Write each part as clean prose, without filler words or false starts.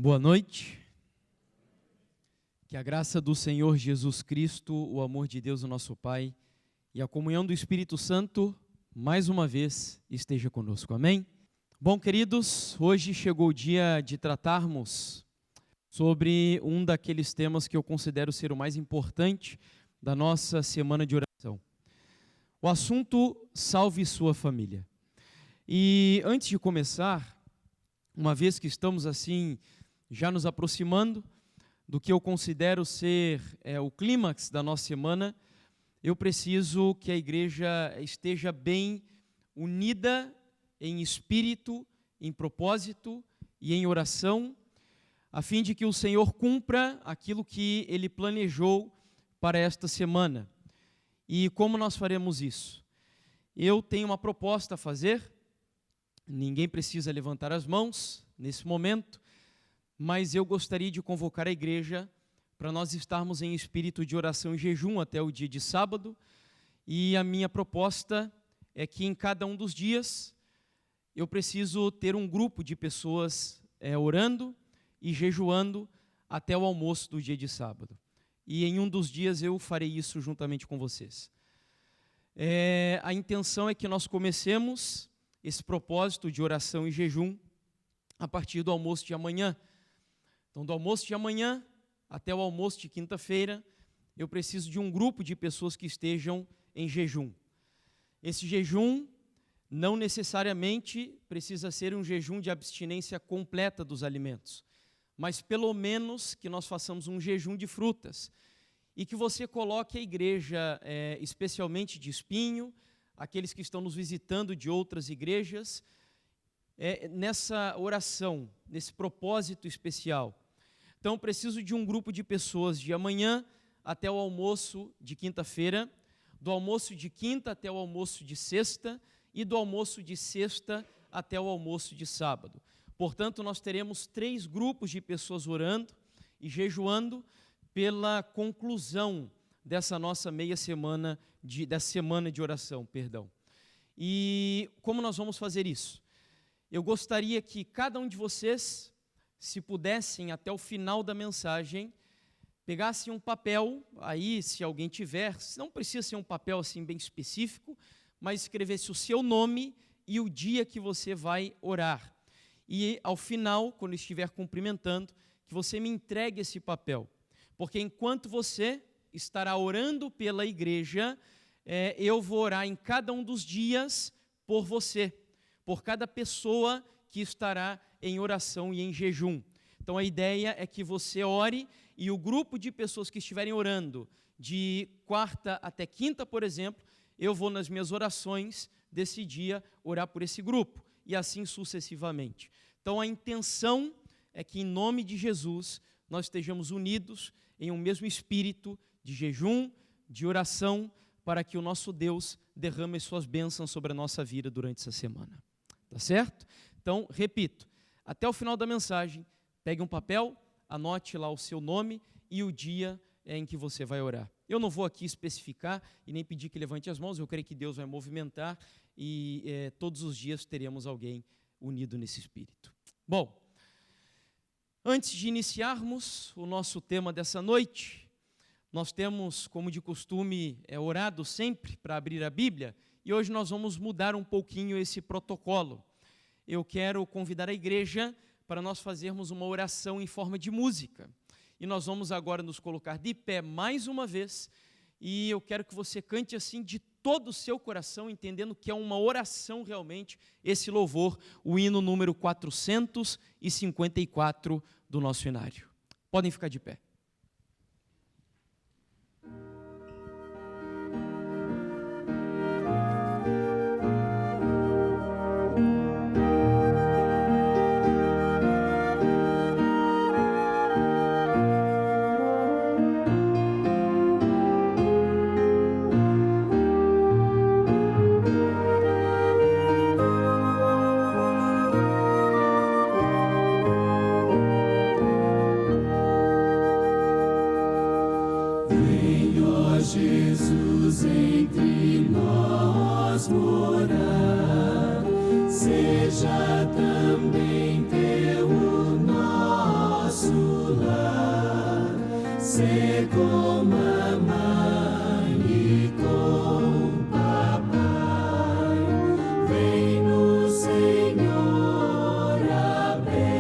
Boa noite. Que a graça do Senhor Jesus Cristo, o amor de Deus, o nosso Pai, e a comunhão do Espírito Santo, mais uma vez, esteja conosco. Amém? Bom, queridos, hoje chegou o dia de tratarmos sobre um daqueles temas que eu considero ser o mais importante da nossa semana de oração. O assunto Salve Sua Família. E antes de começar, uma vez que estamos assim, já nos aproximando do que eu considero ser o clímax da nossa semana, eu preciso que a igreja esteja bem unida em espírito, em propósito e em oração, a fim de que o Senhor cumpra aquilo que Ele planejou para esta semana. E como nós faremos isso? Eu tenho uma proposta a fazer, ninguém precisa levantar as mãos nesse momento, mas eu gostaria de convocar a igreja para nós estarmos em espírito de oração e jejum até o dia de sábado, e a minha proposta é que em cada um dos dias eu preciso ter um grupo de pessoas orando e jejuando até o almoço do dia de sábado. E em um dos dias eu farei isso juntamente com vocês. A intenção é que nós comecemos esse propósito de oração e jejum a partir do almoço de amanhã. Então, do almoço de amanhã até o almoço de quinta-feira, eu preciso de um grupo de pessoas que estejam em jejum. Esse jejum não necessariamente precisa ser um jejum de abstinência completa dos alimentos, mas pelo menos que nós façamos um jejum de frutas e que você coloque a igreja, especialmente de Espinho, aqueles que estão nos visitando de outras igrejas, nessa oração, nesse propósito especial. Então, preciso de um grupo de pessoas de amanhã até o almoço de quinta-feira, do almoço de quinta até o almoço de sexta e do almoço de sexta até o almoço de sábado. Portanto, nós teremos 3 grupos de pessoas orando e jejuando pela conclusão dessa nossa dessa semana de oração, perdão. E como nós vamos fazer isso? Eu gostaria que cada um de vocês, se pudessem, até o final da mensagem, pegassem um papel, aí, se alguém tiver, não precisa ser um papel assim bem específico, mas escrevesse o seu nome e o dia que você vai orar. E, ao final, quando estiver cumprimentando, que você me entregue esse papel. Porque enquanto você estará orando pela igreja, eu vou orar em cada um dos dias por você, por cada pessoa que estará em oração e em jejum. Então a ideia é que você ore e o grupo de pessoas que estiverem orando de quarta até quinta, por exemplo, eu vou nas minhas orações desse dia orar por esse grupo e assim sucessivamente. Então a intenção é que em nome de Jesus nós estejamos unidos em um mesmo espírito de jejum, de oração, para que o nosso Deus derrame as suas bênçãos sobre a nossa vida durante essa semana. Tá certo? Então, repito, até o final da mensagem, pegue um papel, anote lá o seu nome e o dia em que você vai orar. Eu não vou aqui especificar e nem pedir que levante as mãos, eu creio que Deus vai movimentar e todos os dias teremos alguém unido nesse espírito. Bom, antes de iniciarmos o nosso tema dessa noite, nós temos, como de costume, orado sempre para abrir a Bíblia, e hoje nós vamos mudar um pouquinho esse protocolo. Eu quero convidar a igreja para nós fazermos uma oração em forma de música. E nós vamos agora nos colocar de pé mais uma vez, e eu quero que você cante assim de todo o seu coração, entendendo que é uma oração realmente, esse louvor, o hino número 454 do nosso inário. Podem ficar de pé. ser com mamãe e com papai. Vem no Senhor abençoar.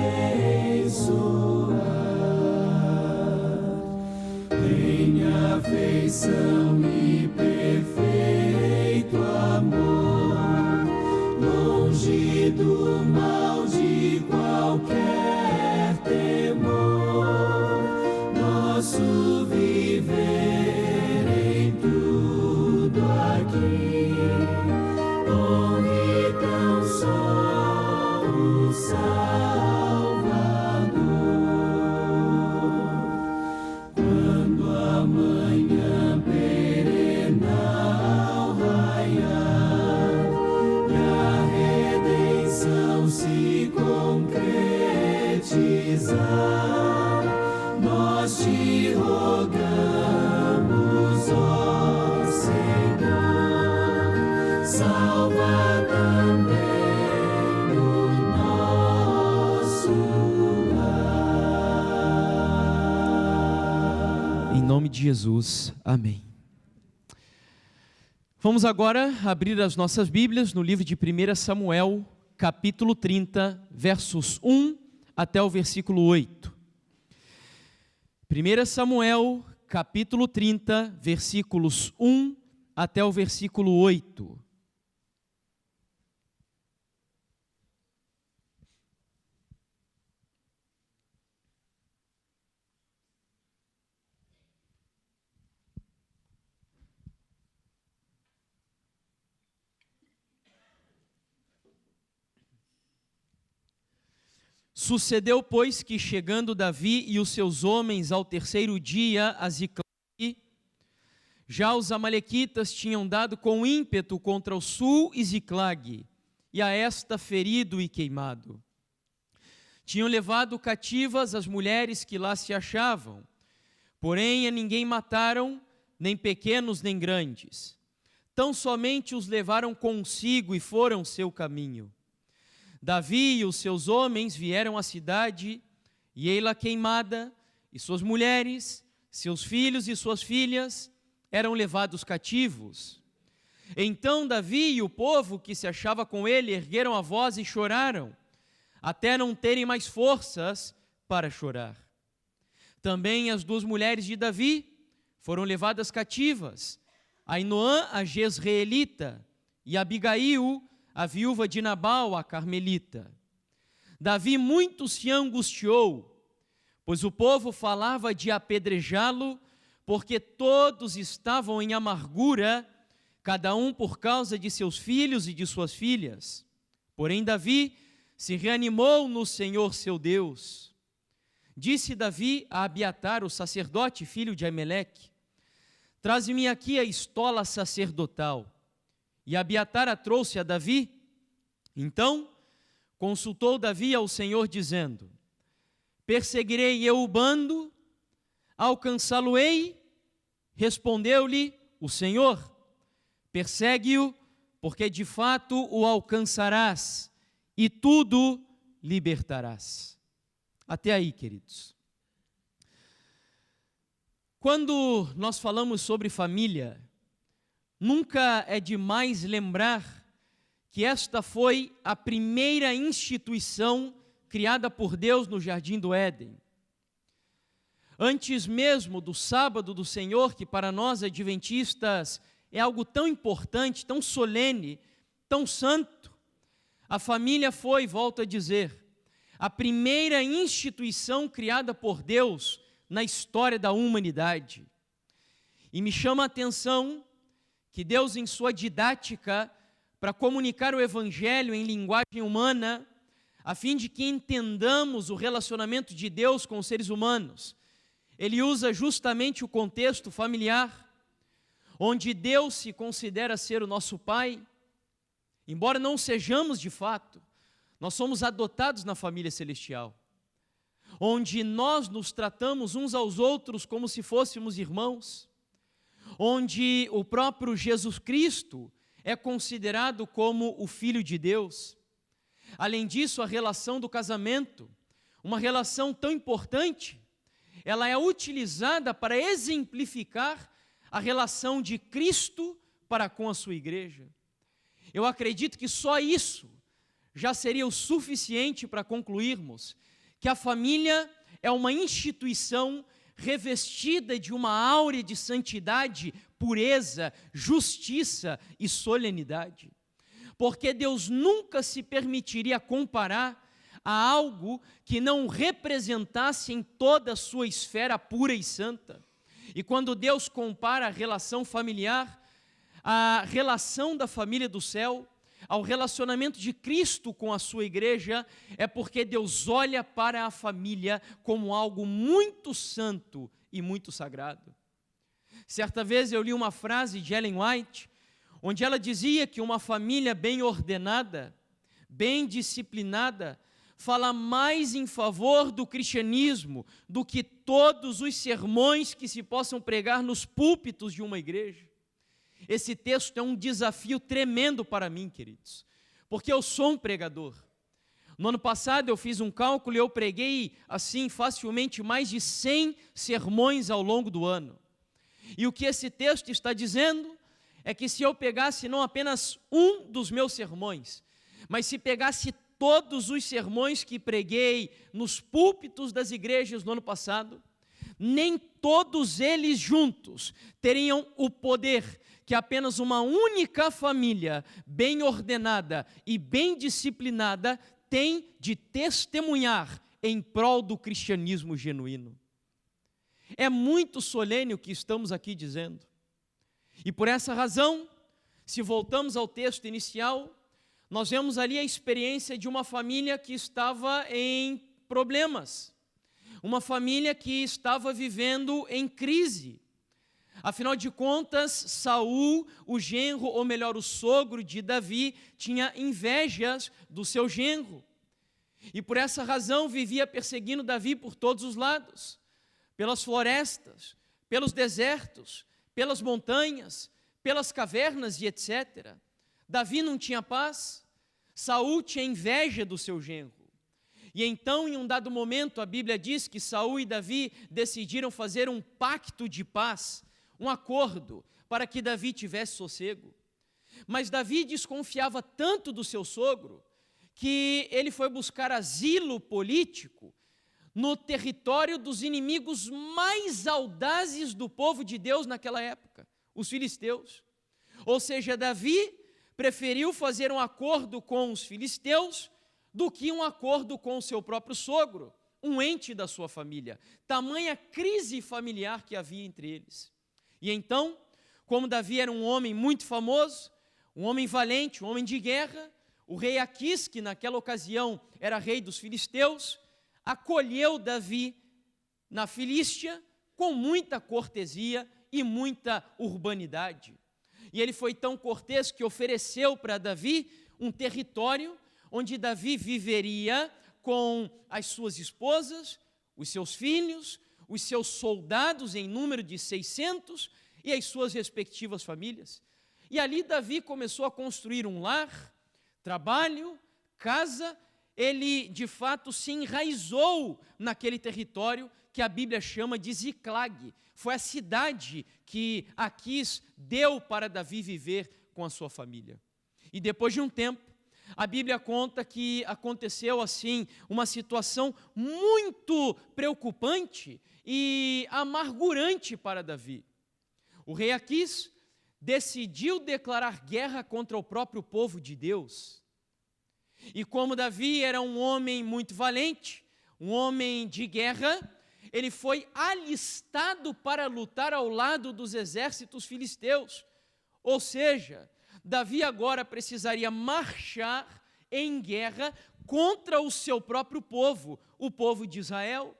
Em afeição e perfeito amor, longe do mal de qualquer temor, nosso viver em tudo aqui, honre tão só o Salvador. Quando amanhã perenal raiar e a redenção se concretizar, nós te rogamos, ó Senhor, salva também o nosso lar. Em nome de Jesus, amém. Vamos agora abrir as nossas Bíblias no livro de 1 Samuel, capítulo 30, versos 1 até o versículo 8. 1 Samuel, capítulo 30, versículos 1 até o versículo 8. Sucedeu, pois, que chegando Davi e os seus homens ao terceiro dia a Ziclague, já os amalequitas tinham dado com ímpeto contra o sul e Ziclague, e a esta ferido e queimado. Tinham levado cativas as mulheres que lá se achavam, porém a ninguém mataram, nem pequenos nem grandes. Tão somente os levaram consigo e foram seu caminho. Davi e os seus homens vieram à cidade, e ei-la queimada, e suas mulheres, seus filhos e suas filhas eram levados cativos. Então Davi e o povo que se achava com ele ergueram a voz e choraram, até não terem mais forças para chorar. Também as duas mulheres de Davi foram levadas cativas, Ainoã, a Jezreelita, e Abigail, a viúva de Nabal, a Carmelita. Davi muito se angustiou, pois o povo falava de apedrejá-lo, porque todos estavam em amargura, cada um por causa de seus filhos e de suas filhas. Porém Davi se reanimou no Senhor seu Deus. Disse Davi a Abiatar, o sacerdote, filho de Aimeleque: traze-me aqui a estola sacerdotal. E Abiatar a trouxe a Davi. Então consultou Davi ao Senhor, dizendo: perseguirei eu o bando, alcançá-lo-ei? Respondeu-lhe o Senhor: persegue-o, porque de fato o alcançarás, e tudo libertarás. Até aí, queridos. Quando nós falamos sobre família, nunca é demais lembrar que esta foi a primeira instituição criada por Deus no Jardim do Éden. Antes mesmo do sábado do Senhor, que para nós adventistas é algo tão importante, tão solene, tão santo, a família foi, volto a dizer, a primeira instituição criada por Deus na história da humanidade. E me chama a atenção que Deus, em sua didática, para comunicar o Evangelho em linguagem humana, a fim de que entendamos o relacionamento de Deus com os seres humanos, Ele usa justamente o contexto familiar, onde Deus se considera ser o nosso Pai, embora não sejamos de fato, nós somos adotados na família celestial, onde nós nos tratamos uns aos outros como se fôssemos irmãos, onde o próprio Jesus Cristo é considerado como o Filho de Deus. Além disso, a relação do casamento, uma relação tão importante, ela é utilizada para exemplificar a relação de Cristo para com a sua igreja. Eu acredito que só isso já seria o suficiente para concluirmos que a família é uma instituição revestida de uma áurea de santidade, pureza, justiça e solenidade. Porque Deus nunca se permitiria comparar a algo que não representasse em toda a sua esfera pura e santa. E quando Deus compara a relação familiar, a relação da família do céu, ao relacionamento de Cristo com a sua igreja, é porque Deus olha para a família como algo muito santo e muito sagrado. Certa vez eu li uma frase de Ellen White, onde ela dizia que uma família bem ordenada, bem disciplinada, fala mais em favor do cristianismo do que todos os sermões que se possam pregar nos púlpitos de uma igreja. Esse texto é um desafio tremendo para mim, queridos, porque eu sou um pregador. No ano passado eu fiz um cálculo e eu preguei, assim, facilmente mais de 100 sermões ao longo do ano. E o que esse texto está dizendo é que se eu pegasse não apenas um dos meus sermões, mas se pegasse todos os sermões que preguei nos púlpitos das igrejas no ano passado, nem todos eles juntos teriam o poder que apenas uma única família, bem ordenada e bem disciplinada, tem de testemunhar em prol do cristianismo genuíno. É muito solene o que estamos aqui dizendo. E por essa razão, se voltamos ao texto inicial, nós vemos ali a experiência de uma família que estava em problemas, uma família que estava vivendo em crise. Afinal de contas, Saul, o genro, ou melhor, o sogro de Davi, tinha invejas do seu genro. E por essa razão vivia perseguindo Davi por todos os lados, pelas florestas, pelos desertos, pelas montanhas, pelas cavernas e etc. Davi não tinha paz, Saul tinha inveja do seu genro. E então, em um dado momento, a Bíblia diz que Saul e Davi decidiram fazer um pacto de paz, um acordo, para que Davi tivesse sossego. Mas Davi desconfiava tanto do seu sogro, que ele foi buscar asilo político no território dos inimigos mais audazes do povo de Deus naquela época, os filisteus. Ou seja, Davi preferiu fazer um acordo com os filisteus do que um acordo com o seu próprio sogro, um ente da sua família. Tamanha crise familiar que havia entre eles. E então, como Davi era um homem muito famoso, um homem valente, um homem de guerra, o rei Aquis, que naquela ocasião era rei dos filisteus, acolheu Davi na Filístia com muita cortesia e muita urbanidade. E ele foi tão cortês que ofereceu para Davi um território onde Davi viveria com as suas esposas, os seus filhos, os seus soldados em número de 600 e as suas respectivas famílias. E ali Davi começou a construir um lar, trabalho, casa. Ele de fato se enraizou naquele território que a Bíblia chama de Ziclag. Foi a cidade que Aquis deu para Davi viver com a sua família. E depois de um tempo, a Bíblia conta que aconteceu assim uma situação muito preocupante e amargurante para Davi. O rei Aquis decidiu declarar guerra contra o próprio povo de Deus. E como Davi era um homem muito valente, um homem de guerra, ele foi alistado para lutar ao lado dos exércitos filisteus. Ou seja, Davi agora precisaria marchar em guerra contra o seu próprio povo, o povo de Israel.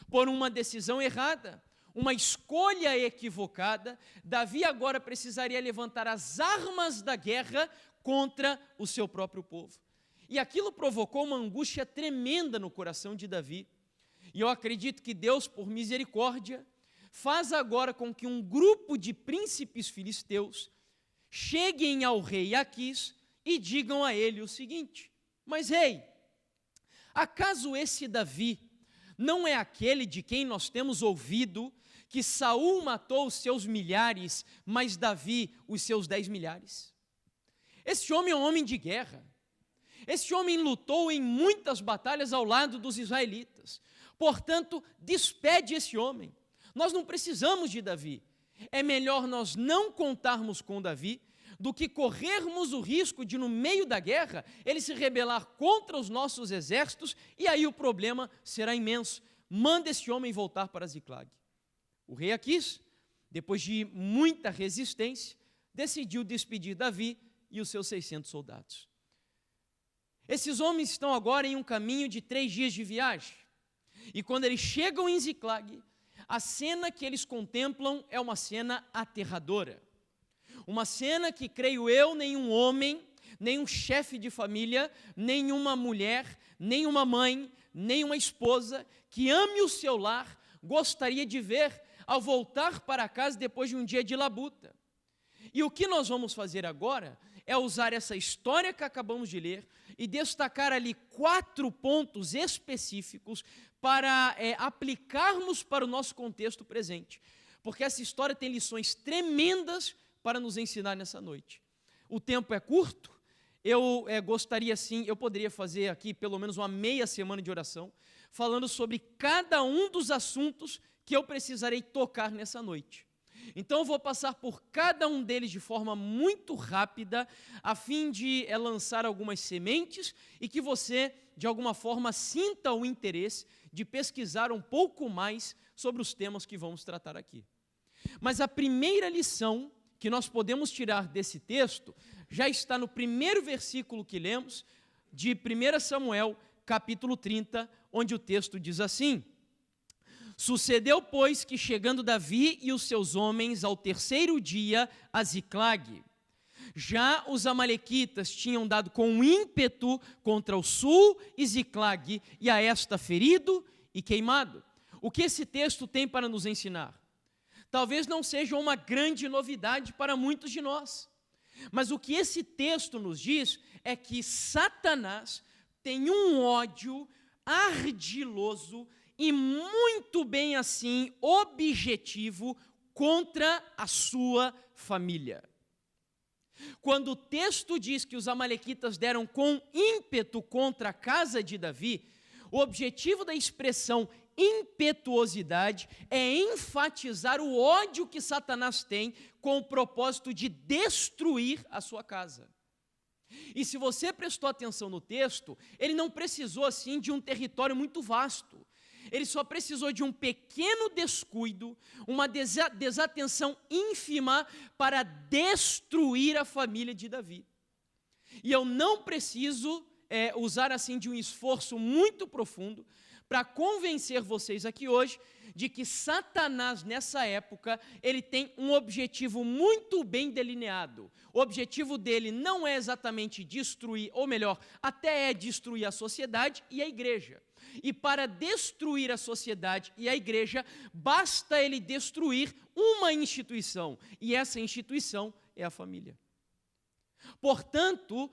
Por uma decisão errada, uma escolha equivocada, Davi agora precisaria levantar as armas da guerra contra o seu próprio povo. E aquilo provocou uma angústia tremenda no coração de Davi. E eu acredito que Deus, por misericórdia, faz agora com que um grupo de príncipes filisteus cheguem ao rei Aquis e digam a ele o seguinte: mas rei, acaso esse Davi não é aquele de quem nós temos ouvido que Saul matou os seus milhares, mas Davi os seus 10 milhares. Esse homem é um homem de guerra. Esse homem lutou em muitas batalhas ao lado dos israelitas. Portanto, despede esse homem. Nós não precisamos de Davi. É melhor nós não contarmos com Davi do que corrermos o risco de, no meio da guerra, ele se rebelar contra os nossos exércitos e aí o problema será imenso. Manda esse homem voltar para Ziclag. O rei Aquis, depois de muita resistência, decidiu despedir Davi e os seus 600 soldados. Esses homens estão agora em um caminho de 3 dias de viagem. E quando eles chegam em Ziclag, a cena que eles contemplam é uma cena aterradora. Uma cena que, creio eu, nenhum homem, nenhum chefe de família, nenhuma mulher, nenhuma mãe, nenhuma esposa que ame o seu lar gostaria de ver ao voltar para casa depois de um dia de labuta. E o que nós vamos fazer agora é usar essa história que acabamos de ler e destacar ali 4 pontos específicos para aplicarmos para o nosso contexto presente. Porque essa história tem lições tremendas para nos ensinar nessa noite. O tempo é curto, eu gostaria sim, eu poderia fazer aqui pelo menos uma meia semana de oração, falando sobre cada um dos assuntos que eu precisarei tocar nessa noite. Então eu vou passar por cada um deles de forma muito rápida, a fim de lançar algumas sementes e que você, de alguma forma, sinta o interesse de pesquisar um pouco mais sobre os temas que vamos tratar aqui. Mas a primeira lição que nós podemos tirar desse texto já está no primeiro versículo que lemos, de 1 Samuel, capítulo 30, onde o texto diz assim: Sucedeu, pois, que chegando Davi e os seus homens ao 3º dia a Ziclag, já os amalequitas tinham dado com ímpeto contra o sul e Ziclag, e a esta ferido e queimado. O que esse texto tem para nos ensinar? Talvez não seja uma grande novidade para muitos de nós, mas o que esse texto nos diz é que Satanás tem um ódio ardiloso e muito bem assim objetivo contra a sua família. Quando o texto diz que os amalequitas deram com ímpeto contra a casa de Davi, o objetivo da expressão impetuosidade é enfatizar o ódio que Satanás tem com o propósito de destruir a sua casa. E se você prestou atenção no texto, ele não precisou assim de um território muito vasto. Ele só precisou de um pequeno descuido, uma desatenção ínfima para destruir a família de Davi. E eu não preciso usar assim de um esforço muito profundo para convencer vocês aqui hoje de que Satanás, nessa época, ele tem um objetivo muito bem delineado. O objetivo dele não é exatamente destruir, ou melhor, até é destruir a sociedade e a igreja. E para destruir a sociedade e a igreja, basta ele destruir uma instituição, e essa instituição é a família. Portanto,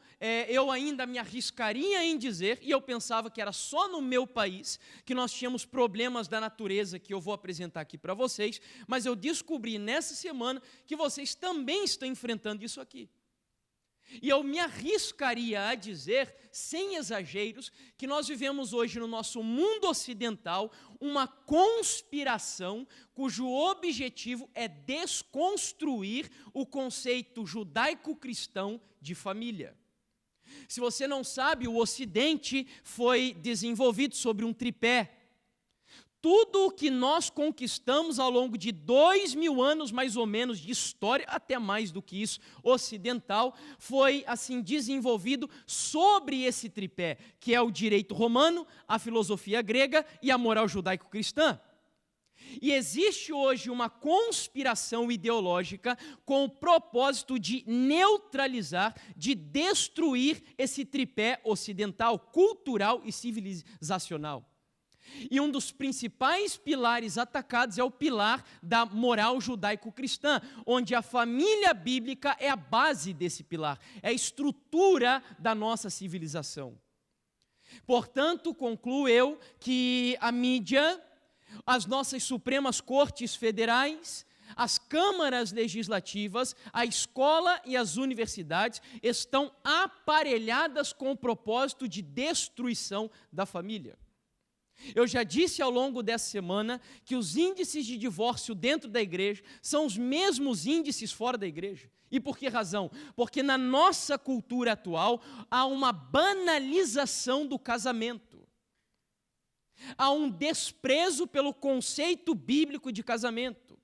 eu ainda me arriscaria em dizer, e eu pensava que era só no meu país que nós tínhamos problemas da natureza que eu vou apresentar aqui para vocês, mas eu descobri nessa semana que vocês também estão enfrentando isso aqui. E eu me arriscaria a dizer, sem exageros, que nós vivemos hoje no nosso mundo ocidental uma conspiração cujo objetivo é desconstruir o conceito judaico-cristão de família. Se você não sabe, o Ocidente foi desenvolvido sobre um tripé. Tudo o que nós conquistamos ao longo de 2000 anos, mais ou menos, de história, até mais do que isso, ocidental, foi assim desenvolvido sobre esse tripé, que é o direito romano, a filosofia grega e a moral judaico-cristã. E existe hoje uma conspiração ideológica com o propósito de neutralizar, de destruir esse tripé ocidental, cultural e civilizacional. E um dos principais pilares atacados é o pilar da moral judaico-cristã, onde a família bíblica é a base desse pilar, é a estrutura da nossa civilização. Portanto, concluo eu que a mídia, as nossas Supremas Cortes Federais, as câmaras legislativas, a escola e as universidades estão aparelhadas com o propósito de destruição da família. Eu já disse ao longo dessa semana que os índices de divórcio dentro da igreja são os mesmos índices fora da igreja. E por que razão? Porque na nossa cultura atual há uma banalização do casamento. Há um desprezo pelo conceito bíblico de casamento.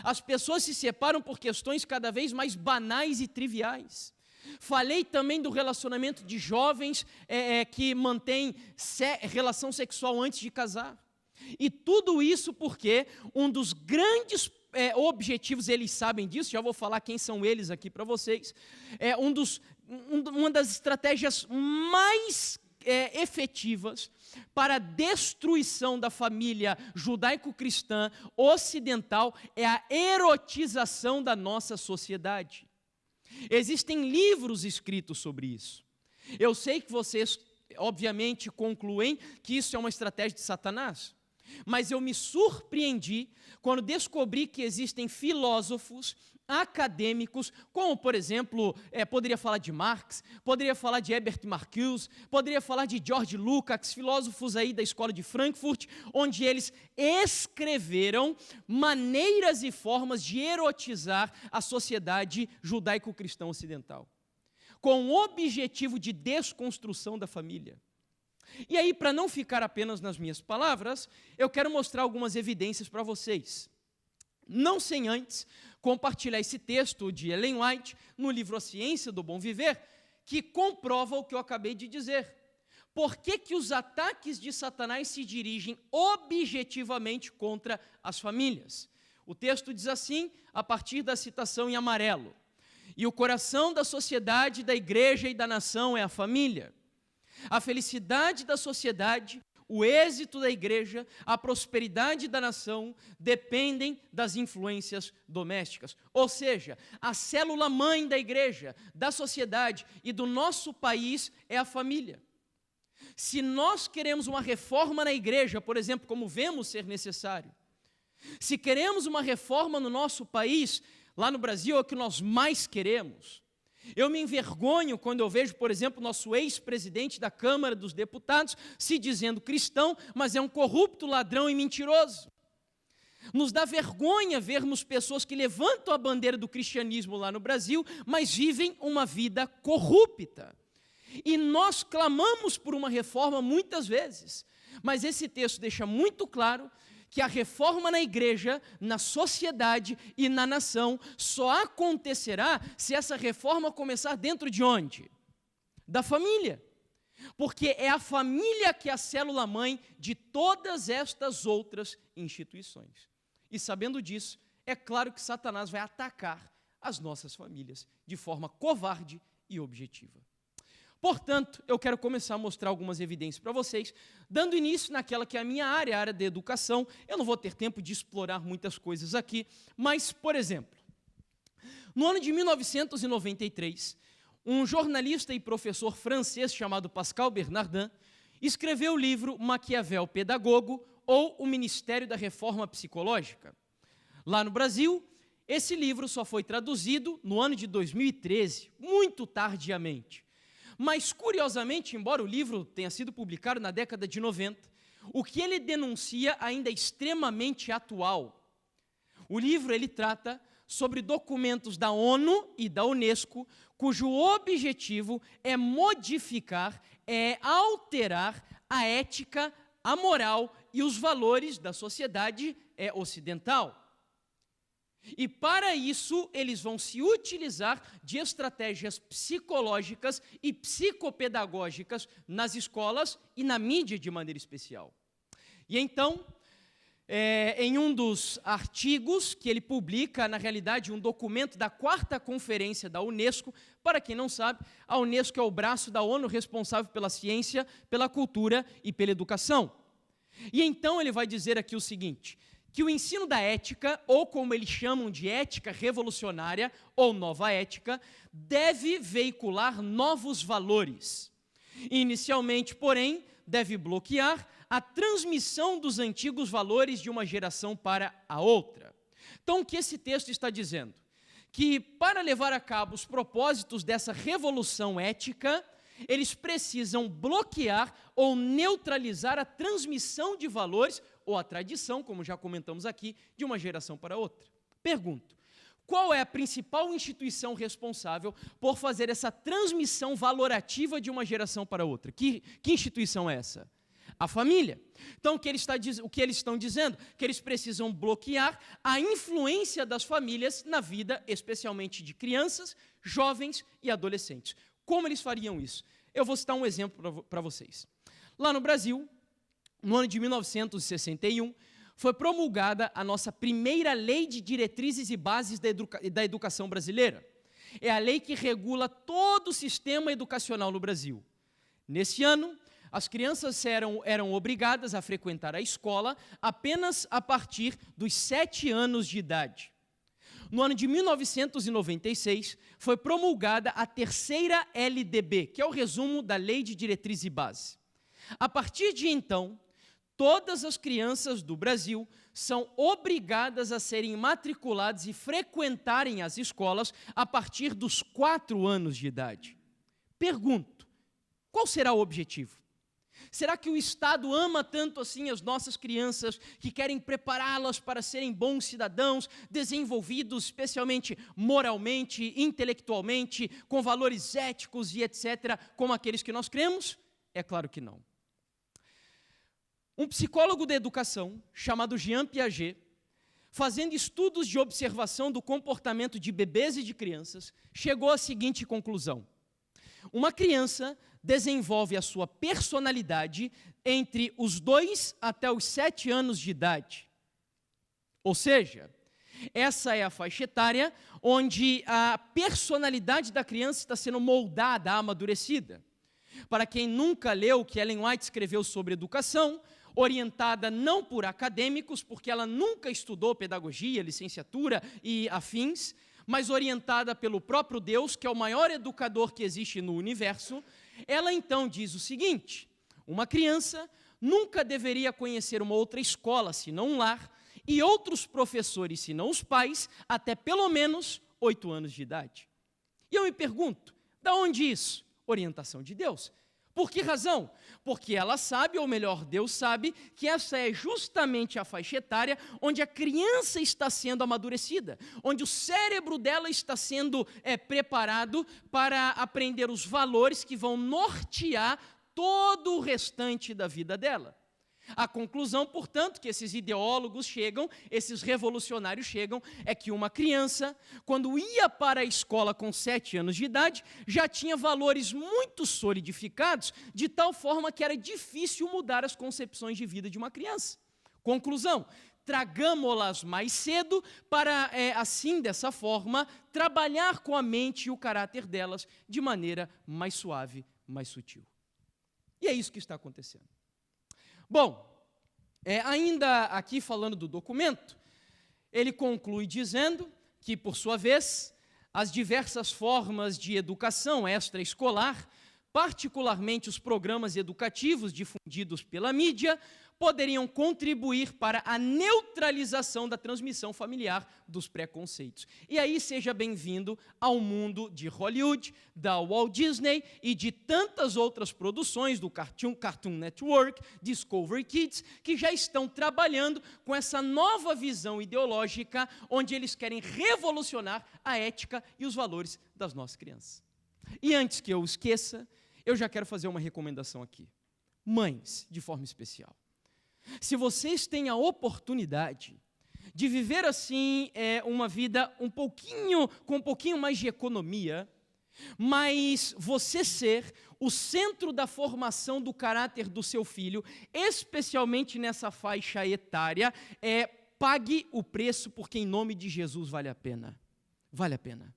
As pessoas se separam por questões cada vez mais banais e triviais. Falei também do relacionamento de jovens que mantêm relação sexual antes de casar. E tudo isso porque um dos grandes objetivos, eles sabem disso, já vou falar quem são eles aqui para vocês, uma das estratégias mais efetivas para a destruição da família judaico-cristã ocidental é a erotização da nossa sociedade. Existem livros escritos sobre isso. Eu sei que vocês, obviamente, concluem que isso é uma estratégia de Satanás, mas eu me surpreendi quando descobri que existem filósofos acadêmicos, como, por exemplo, poderia falar de Marx, poderia falar de Herbert Marcuse, poderia falar de George Lukács, filósofos aí da escola de Frankfurt, onde eles escreveram maneiras e formas de erotizar a sociedade judaico-cristã ocidental, com o objetivo de desconstrução da família. E aí, para não ficar apenas nas minhas palavras, eu quero mostrar algumas evidências para vocês. Não sem antes compartilhar esse texto de Ellen White, no livro A Ciência do Bom Viver, que comprova o que eu acabei de dizer. Por que que os ataques de Satanás se dirigem objetivamente contra as famílias? O texto diz assim, a partir da citação em amarelo: e o coração da sociedade, da igreja e da nação é a família. A felicidade da sociedade, o êxito da igreja, a prosperidade da nação dependem das influências domésticas. Ou seja, a célula-mãe da igreja, da sociedade e do nosso país é a família. Se nós queremos uma reforma na igreja, por exemplo, como vemos ser necessário, se queremos uma reforma no nosso país, lá no Brasil é o que nós mais queremos. Eu me envergonho quando eu vejo, por exemplo, nosso ex-presidente da Câmara dos Deputados se dizendo cristão, mas é um corrupto, ladrão e mentiroso. Nos dá vergonha vermos pessoas que levantam a bandeira do cristianismo lá no Brasil, mas vivem uma vida corrupta. E nós clamamos por uma reforma muitas vezes, mas esse texto deixa muito claro que a reforma na igreja, na sociedade e na nação só acontecerá se essa reforma começar dentro de onde? Da família. Porque é a família que é a célula-mãe de todas estas outras instituições. E sabendo disso, é claro que Satanás vai atacar as nossas famílias de forma covarde e objetiva. Portanto, eu quero começar a mostrar algumas evidências para vocês, dando início naquela que é a minha área, a área da educação. Eu não vou ter tempo de explorar muitas coisas aqui, mas, por exemplo, no ano de 1993, um jornalista e professor francês chamado Pascal Bernardin escreveu o livro Maquiavel Pedagogo, ou O Ministério da Reforma Psicológica. Lá no Brasil, esse livro só foi traduzido no ano de 2013, muito tardiamente. Mas, curiosamente, embora o livro tenha sido publicado na década de 90, o que ele denuncia ainda é extremamente atual. O livro ele trata sobre documentos da ONU e da Unesco, cujo objetivo é modificar, alterar a ética, a moral e os valores da sociedade ocidental. E para isso, eles vão se utilizar de estratégias psicológicas e psicopedagógicas nas escolas e na mídia de maneira especial. E então, em um dos artigos que ele publica, na realidade, um documento da 4ª Conferência da Unesco, para quem não sabe, a Unesco é o braço da ONU responsável pela ciência, pela cultura e pela educação. E então ele vai dizer aqui o seguinte: que o ensino da ética, ou como eles chamam de ética revolucionária, ou nova ética, deve veicular novos valores. Inicialmente, porém, deve bloquear a transmissão dos antigos valores de uma geração para a outra. Então, o que esse texto está dizendo? Que para levar a cabo os propósitos dessa revolução ética, eles precisam bloquear ou neutralizar a transmissão de valores ou a tradição, como já comentamos aqui, de uma geração para outra. Pergunto, qual é a principal instituição responsável por fazer essa transmissão valorativa de uma geração para outra? Que instituição é essa? A família. Então, o que eles estão dizendo? Que eles precisam bloquear a influência das famílias na vida, especialmente de crianças, jovens e adolescentes. Como eles fariam isso? Eu vou citar um exemplo para vocês. Lá no Brasil, no ano de 1961, foi promulgada a nossa primeira Lei de Diretrizes e Bases da Educação Brasileira. É a lei que regula todo o sistema educacional no Brasil. Nesse ano, as crianças eram obrigadas a frequentar a escola apenas a partir dos 7 anos de idade. No ano de 1996, foi promulgada a terceira LDB, que é o resumo da Lei de Diretriz e Base. A partir de então, todas as crianças do Brasil são obrigadas a serem matriculadas e frequentarem as escolas a partir dos 4 anos de idade. Pergunto, qual será o objetivo? Será que o Estado ama tanto assim as nossas crianças que querem prepará-las para serem bons cidadãos, desenvolvidos especialmente moralmente, intelectualmente, com valores éticos e etc., como aqueles que nós cremos? É claro que não. Um psicólogo da educação, chamado Jean Piaget, fazendo estudos de observação do comportamento de bebês e de crianças, chegou à seguinte conclusão: uma criança desenvolve a sua personalidade entre os 2 até os 7 anos de idade. Ou seja, essa é a faixa etária onde a personalidade da criança está sendo moldada, amadurecida. Para quem nunca leu o que Ellen White escreveu sobre educação, orientada não por acadêmicos, porque ela nunca estudou pedagogia, licenciatura e afins, mas orientada pelo próprio Deus, que é o maior educador que existe no universo, ela então diz o seguinte: uma criança nunca deveria conhecer uma outra escola, senão um lar, e outros professores, senão os pais, até pelo menos 8 anos de idade. E eu me pergunto, da onde isso? Orientação de Deus. Por que razão? Porque ela sabe, ou melhor, Deus sabe, que essa é justamente a faixa etária onde a criança está sendo amadurecida, onde o cérebro dela está sendo preparado para aprender os valores que vão nortear todo o restante da vida dela. A conclusão, portanto, que esses ideólogos chegam, esses revolucionários chegam, é que uma criança, quando ia para a escola com 7 anos de idade, já tinha valores muito solidificados, de tal forma que era difícil mudar as concepções de vida de uma criança. Conclusão: tragamo-las mais cedo para, assim, dessa forma, trabalhar com a mente e o caráter delas de maneira mais suave, mais sutil. E é isso que está acontecendo. Bom, ainda aqui falando do documento, ele conclui dizendo que, por sua vez, as diversas formas de educação extraescolar, particularmente os programas educativos difundidos pela mídia, poderiam contribuir para a neutralização da transmissão familiar dos preconceitos. E aí seja bem-vindo ao mundo de Hollywood, da Walt Disney e de tantas outras produções do Cartoon Network, Discovery Kids, que já estão trabalhando com essa nova visão ideológica, onde eles querem revolucionar a ética e os valores das nossas crianças. E antes que eu esqueça, eu já quero fazer uma recomendação aqui. Mães, de forma especial. Se vocês têm a oportunidade de viver assim uma vida com um pouquinho mais de economia, mas você ser o centro da formação do caráter do seu filho, especialmente nessa faixa etária, pague o preço, porque em nome de Jesus vale a pena. Vale a pena.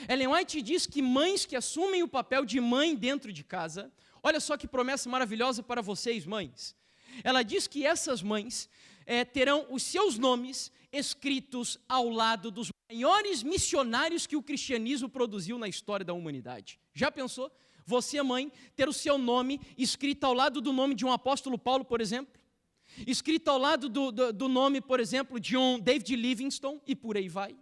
Ellen White diz que mães que assumem o papel de mãe dentro de casa, olha só que promessa maravilhosa para vocês, mães. Ela diz que essas mães terão os seus nomes escritos ao lado dos maiores missionários que o cristianismo produziu na história da humanidade. Já pensou? você, mãe, ter o seu nome escrito ao lado do nome de um apóstolo Paulo, por exemplo, escrito ao lado do nome, por exemplo, de um David Livingstone, e por aí vai.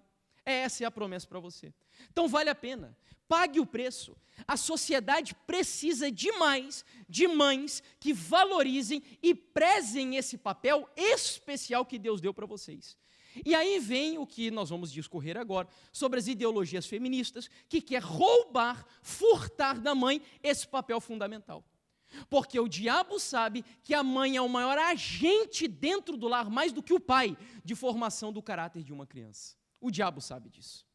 Essa é a promessa para você. Então vale a pena, pague o preço. A sociedade precisa demais de mães que valorizem e prezem esse papel especial que Deus deu para vocês. E aí vem o que nós vamos discorrer agora, sobre as ideologias feministas, que quer roubar, furtar da mãe esse papel fundamental. Porque o diabo sabe que a mãe é o maior agente dentro do lar, mais do que o pai, de formação do caráter de uma criança. O diabo sabe disso.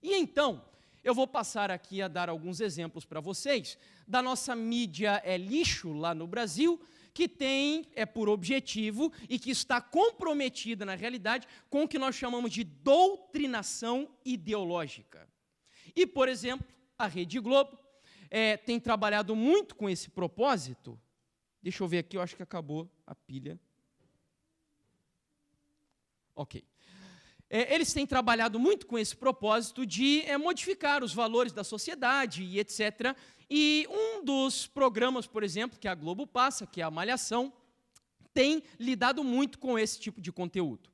E então, eu vou passar aqui a dar alguns exemplos para vocês da nossa mídia lixo lá no Brasil, que tem por objetivo e que está comprometida, na realidade, com o que nós chamamos de doutrinação ideológica. E, por exemplo, a Rede Globo tem trabalhado muito com esse propósito. Deixa eu ver aqui, eu acho que acabou a pilha. Ok. Eles têm trabalhado muito com esse propósito de modificar os valores da sociedade e etc. E um dos programas, por exemplo, que a Globo passa, que é a Malhação, tem lidado muito com esse tipo de conteúdo.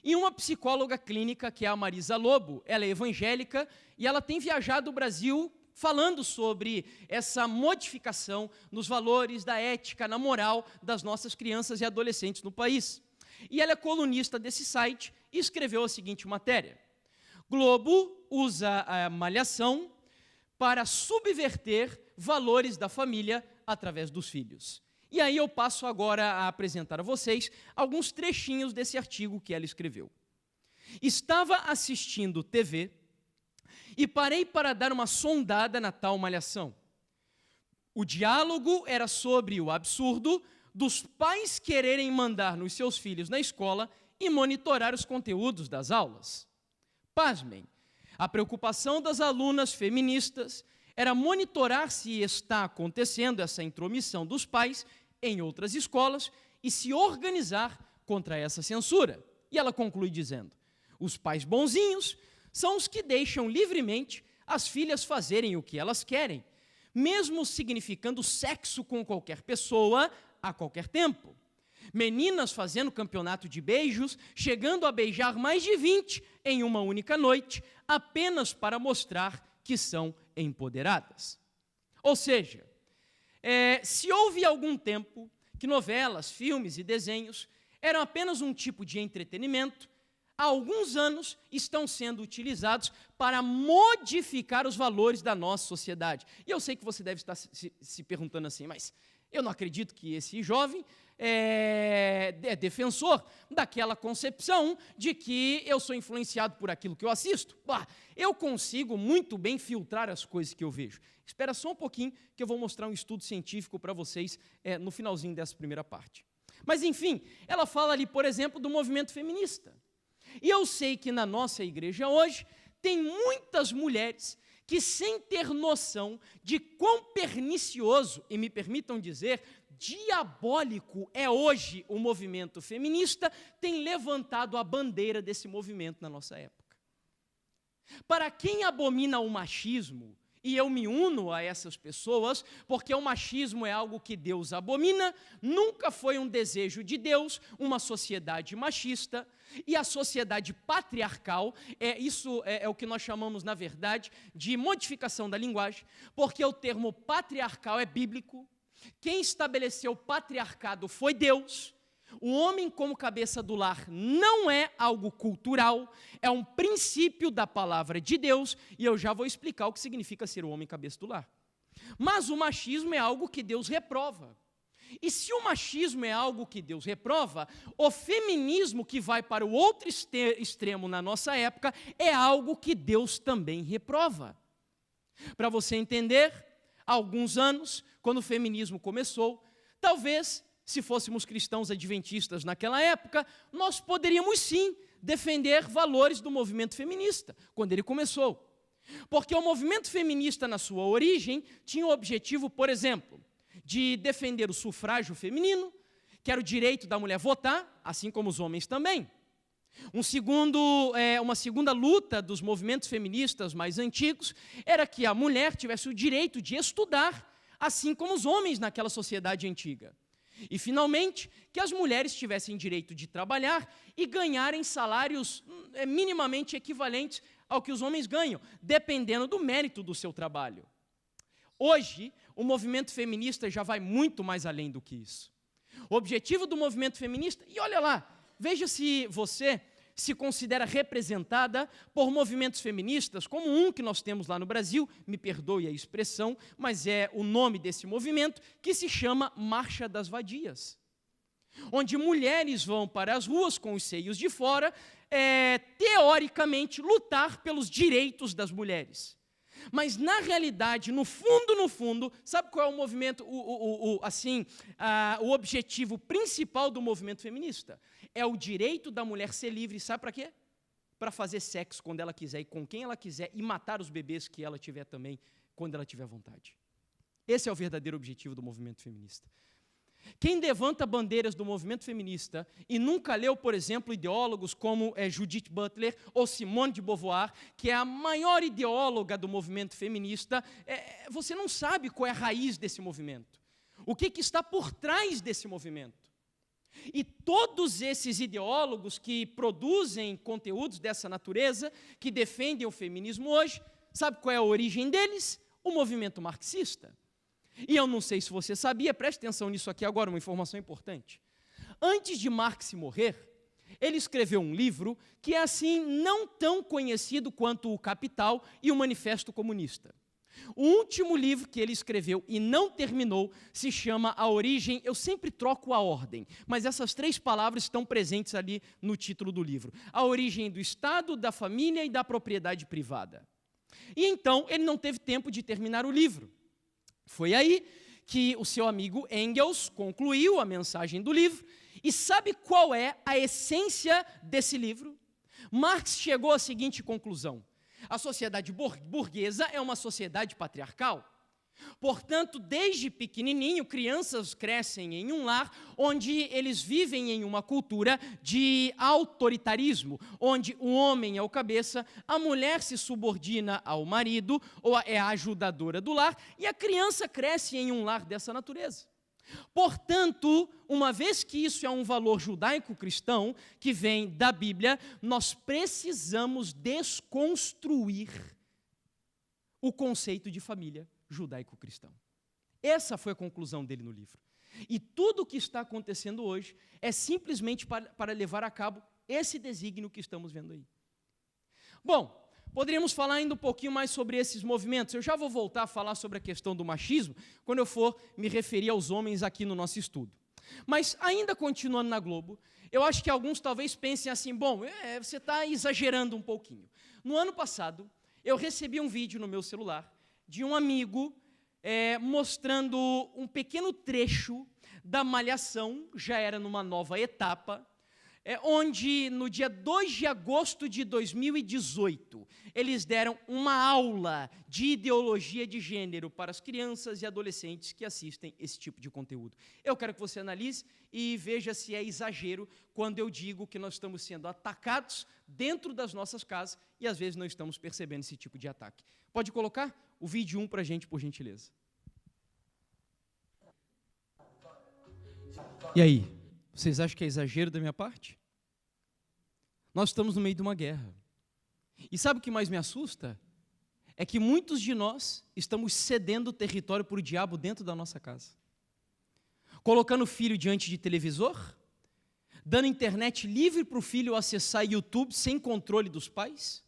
E uma psicóloga clínica, que é a Marisa Lobo, ela é evangélica e ela tem viajado o Brasil falando sobre essa modificação nos valores da ética, na moral das nossas crianças e adolescentes no país. E ela é colunista desse site e escreveu a seguinte matéria: Globo usa a Malhação para subverter valores da família através dos filhos. E aí eu passo agora a apresentar a vocês alguns trechinhos desse artigo que ela escreveu. Estava assistindo TV e parei para dar uma sondada na tal Malhação. O diálogo era sobre o absurdo dos pais quererem mandar nos seus filhos na escola e monitorar os conteúdos das aulas. Pasmem, a preocupação das alunas feministas era monitorar se está acontecendo essa intromissão dos pais em outras escolas e se organizar contra essa censura. E ela conclui dizendo: os pais bonzinhos são os que deixam livremente as filhas fazerem o que elas querem, mesmo significando sexo com qualquer pessoa, a qualquer tempo. Meninas fazendo campeonato de beijos, chegando a beijar mais de 20 em uma única noite, apenas para mostrar que são empoderadas. Ou seja, se houve algum tempo que novelas, filmes e desenhos eram apenas um tipo de entretenimento, há alguns anos estão sendo utilizados para modificar os valores da nossa sociedade. E eu sei que você deve estar se perguntando assim, mas eu não acredito que esse jovem é defensor daquela concepção de que eu sou influenciado por aquilo que eu assisto. Eu consigo muito bem filtrar as coisas que eu vejo. Espera só um pouquinho que eu vou mostrar um estudo científico para vocês no finalzinho dessa primeira parte. Mas, enfim, ela fala ali, por exemplo, do movimento feminista. E eu sei que na nossa igreja hoje tem muitas mulheres que, sem ter noção de quão pernicioso, e me permitam dizer, diabólico é hoje o movimento feminista, tem levantado a bandeira desse movimento na nossa época. Para quem abomina o machismo, e eu me uno a essas pessoas, porque o machismo é algo que Deus abomina, nunca foi um desejo de Deus, uma sociedade machista, e a sociedade patriarcal, isso é o que nós chamamos, na verdade, de modificação da linguagem, porque o termo patriarcal é bíblico. Quem estabeleceu o patriarcado foi Deus. O homem como cabeça do lar não é algo cultural, é um princípio da palavra de Deus, e eu já vou explicar o que significa ser o homem cabeça do lar. Mas o machismo é algo que Deus reprova. E se o machismo é algo que Deus reprova, o feminismo, que vai para o outro extremo na nossa época, é algo que Deus também reprova. Para você entender, há alguns anos, quando o feminismo começou, talvez, se fôssemos cristãos adventistas naquela época, nós poderíamos sim defender valores do movimento feminista, quando ele começou. Porque o movimento feminista, na sua origem, tinha o objetivo, por exemplo, de defender o sufrágio feminino, que era o direito da mulher votar, assim como os homens também. Uma segunda luta dos movimentos feministas mais antigos era que a mulher tivesse o direito de estudar assim como os homens naquela sociedade antiga. E, finalmente, que as mulheres tivessem direito de trabalhar e ganharem salários minimamente equivalentes ao que os homens ganham, dependendo do mérito do seu trabalho. Hoje, o movimento feminista já vai muito mais além do que isso. O objetivo do movimento feminista, e olha lá, veja se você se considera representada por movimentos feministas, como um que nós temos lá no Brasil, me perdoe a expressão, mas é o nome desse movimento, que se chama Marcha das Vadias, onde mulheres vão para as ruas com os seios de fora, teoricamente, lutar pelos direitos das mulheres. Mas, na realidade, no fundo, sabe qual é o movimento, o objetivo principal do movimento feminista? É o direito da mulher ser livre, sabe para quê? Para fazer sexo quando ela quiser e com quem ela quiser e matar os bebês que ela tiver também, quando ela tiver vontade. Esse é o verdadeiro objetivo do movimento feminista. Quem levanta bandeiras do movimento feminista e nunca leu, por exemplo, ideólogos como Judith Butler ou Simone de Beauvoir, que é a maior ideóloga do movimento feminista, você não sabe qual é a raiz desse movimento. O que está por trás desse movimento? E todos esses ideólogos que produzem conteúdos dessa natureza, que defendem o feminismo hoje, sabe qual é a origem deles? O movimento marxista. E eu não sei se você sabia, preste atenção nisso aqui agora, uma informação importante. Antes de Marx morrer, ele escreveu um livro que é assim não tão conhecido quanto o Capital e o Manifesto Comunista. O último livro que ele escreveu e não terminou se chama A Origem, eu sempre troco a ordem, mas essas 3 palavras estão presentes ali no título do livro. A Origem do Estado, da Família e da Propriedade Privada. E então ele não teve tempo de terminar o livro. Foi aí que o seu amigo Engels concluiu a mensagem do livro. E sabe qual é a essência desse livro? Marx chegou à seguinte conclusão: a sociedade burguesa é uma sociedade patriarcal. Portanto, desde pequenininho, crianças crescem em um lar onde eles vivem em uma cultura de autoritarismo, onde o homem é o cabeça, a mulher se subordina ao marido, ou é a ajudadora do lar, e a criança cresce em um lar dessa natureza. Portanto, uma vez que isso é um valor judaico-cristão, que vem da Bíblia, nós precisamos desconstruir o conceito de família judaico-cristão. Essa foi a conclusão dele no livro. E tudo o que está acontecendo hoje é simplesmente para levar a cabo esse desígnio que estamos vendo aí. Bom, poderíamos falar ainda um pouquinho mais sobre esses movimentos. Eu já vou voltar a falar sobre a questão do machismo quando eu for me referir aos homens aqui no nosso estudo. Mas ainda continuando na Globo, eu acho que alguns talvez pensem assim, bom, você está exagerando um pouquinho. No ano passado, eu recebi um vídeo no meu celular de um amigo mostrando um pequeno trecho da Malhação, já era numa nova etapa, onde no dia 2 de agosto de 2018, eles deram uma aula de ideologia de gênero para as crianças e adolescentes que assistem esse tipo de conteúdo. Eu quero que você analise e veja se é exagero quando eu digo que nós estamos sendo atacados dentro das nossas casas e às vezes não estamos percebendo esse tipo de ataque. Pode colocar o vídeo 1 para a gente, por gentileza. E aí, vocês acham que é exagero da minha parte? Nós estamos no meio de uma guerra. E sabe o que mais me assusta? É que muitos de nós estamos cedendo o território para o diabo dentro da nossa casa. Colocando o filho diante de televisor, dando internet livre para o filho acessar YouTube sem controle dos pais.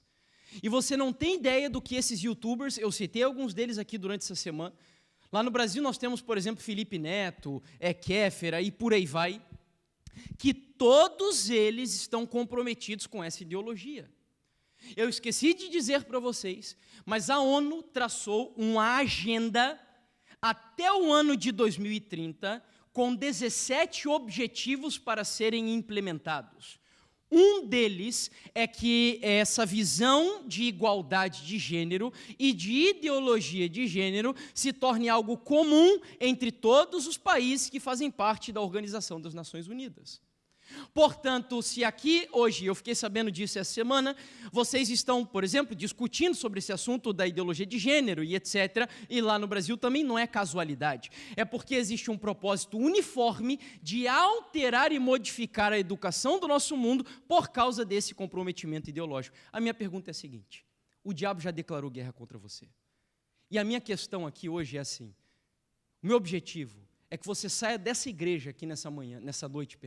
E você não tem ideia do que esses youtubers, eu citei alguns deles aqui durante essa semana. Lá no Brasil nós temos, por exemplo, Felipe Neto, Kéfera e por aí vai, que todos eles estão comprometidos com essa ideologia. Eu esqueci de dizer para vocês, mas a ONU traçou uma agenda até o ano de 2030 com 17 objetivos para serem implementados. Um deles é que essa visão de igualdade de gênero e de ideologia de gênero se torne algo comum entre todos os países que fazem parte da Organização das Nações Unidas. Portanto, se aqui hoje, eu fiquei sabendo disso essa semana, vocês estão, por exemplo, discutindo sobre esse assunto da ideologia de gênero e etc., e lá no Brasil também não é casualidade, é porque existe um propósito uniforme de alterar e modificar a educação do nosso mundo por causa desse comprometimento ideológico. A minha pergunta é a seguinte: o diabo já declarou guerra contra você. E a minha questão aqui hoje é assim: o meu objetivo é que você saia dessa igreja aqui nessa noite,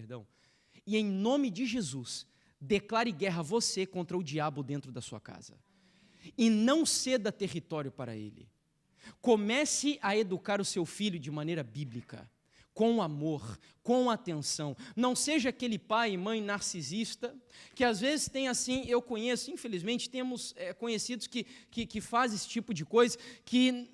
e em nome de Jesus, declare guerra a você contra o diabo dentro da sua casa. E não ceda território para ele. Comece a educar o seu filho de maneira bíblica, com amor, com atenção. Não seja aquele pai e mãe narcisista, que às vezes tem assim, eu conheço, infelizmente, temos conhecidos que fazem esse tipo de coisa, que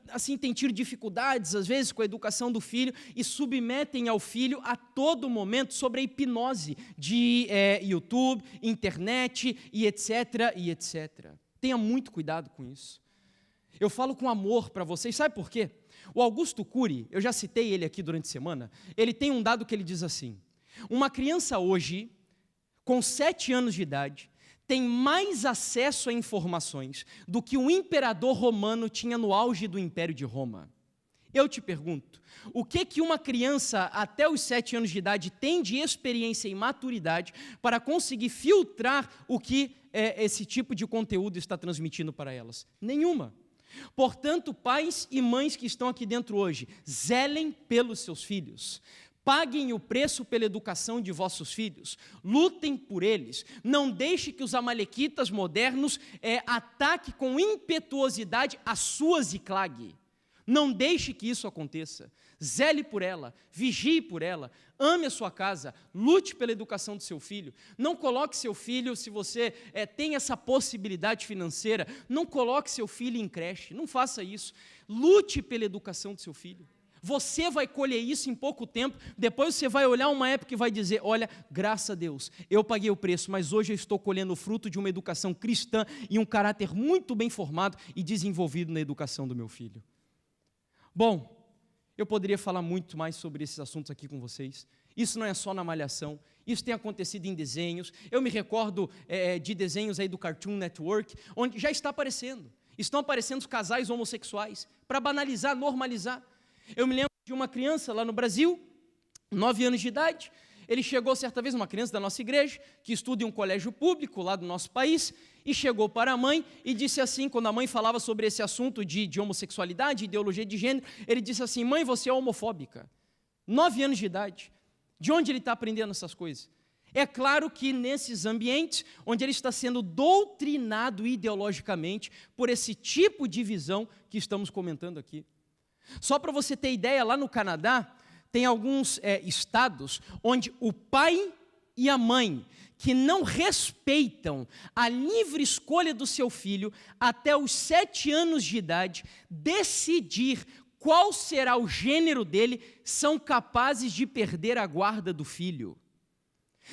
assim tem tido dificuldades, às vezes, com a educação do filho, e submetem ao filho a todo momento sobre a hipnose de YouTube, internet e etc, e etc. Tenha muito cuidado com isso. Eu falo com amor para vocês, sabe por quê? O Augusto Cury, eu já citei ele aqui durante a semana, ele tem um dado que ele diz assim: uma criança hoje, com 7 anos de idade, tem mais acesso a informações do que o imperador romano tinha no auge do Império de Roma. Eu te pergunto, o que uma criança até os 7 anos de idade tem de experiência e maturidade para conseguir filtrar o que esse tipo de conteúdo está transmitindo para elas? Nenhuma. Portanto, pais e mães que estão aqui dentro hoje, zelem pelos seus filhos, paguem o preço pela educação de vossos filhos, lutem por eles, não deixe que os amalequitas modernos ataquem com impetuosidade a sua Ziklag. Não deixe que isso aconteça. Zele por ela, vigie por ela, ame a sua casa, lute pela educação do seu filho. Não coloque seu filho, se você tem essa possibilidade financeira, não coloque seu filho em creche, não faça isso. Lute pela educação do seu filho. Você vai colher isso em pouco tempo, depois você vai olhar uma época e vai dizer: olha, graças a Deus, eu paguei o preço, mas hoje eu estou colhendo o fruto de uma educação cristã e um caráter muito bem formado e desenvolvido na educação do meu filho. Bom, eu poderia falar muito mais sobre esses assuntos aqui com vocês. Isso não é só na Malhação, isso tem acontecido em desenhos. Eu me recordo de desenhos aí do Cartoon Network, onde já está aparecendo. Estão aparecendo os casais homossexuais, para banalizar, normalizar. Eu me lembro de uma criança lá no Brasil, 9 anos de idade. Ele chegou certa vez, uma criança da nossa igreja, que estuda em um colégio público lá do nosso país, e chegou para a mãe e disse assim, quando a mãe falava sobre esse assunto de homossexualidade, ideologia de gênero, ele disse assim: mãe, você é homofóbica. 9 anos de idade. De onde ele está aprendendo essas coisas? É claro que nesses ambientes, onde ele está sendo doutrinado ideologicamente por esse tipo de visão que estamos comentando aqui. Só para você ter ideia, lá no Canadá, tem alguns estados onde o pai e a mãe que não respeitam a livre escolha do seu filho até os 7 anos de idade decidir qual será o gênero dele, são capazes de perder a guarda do filho.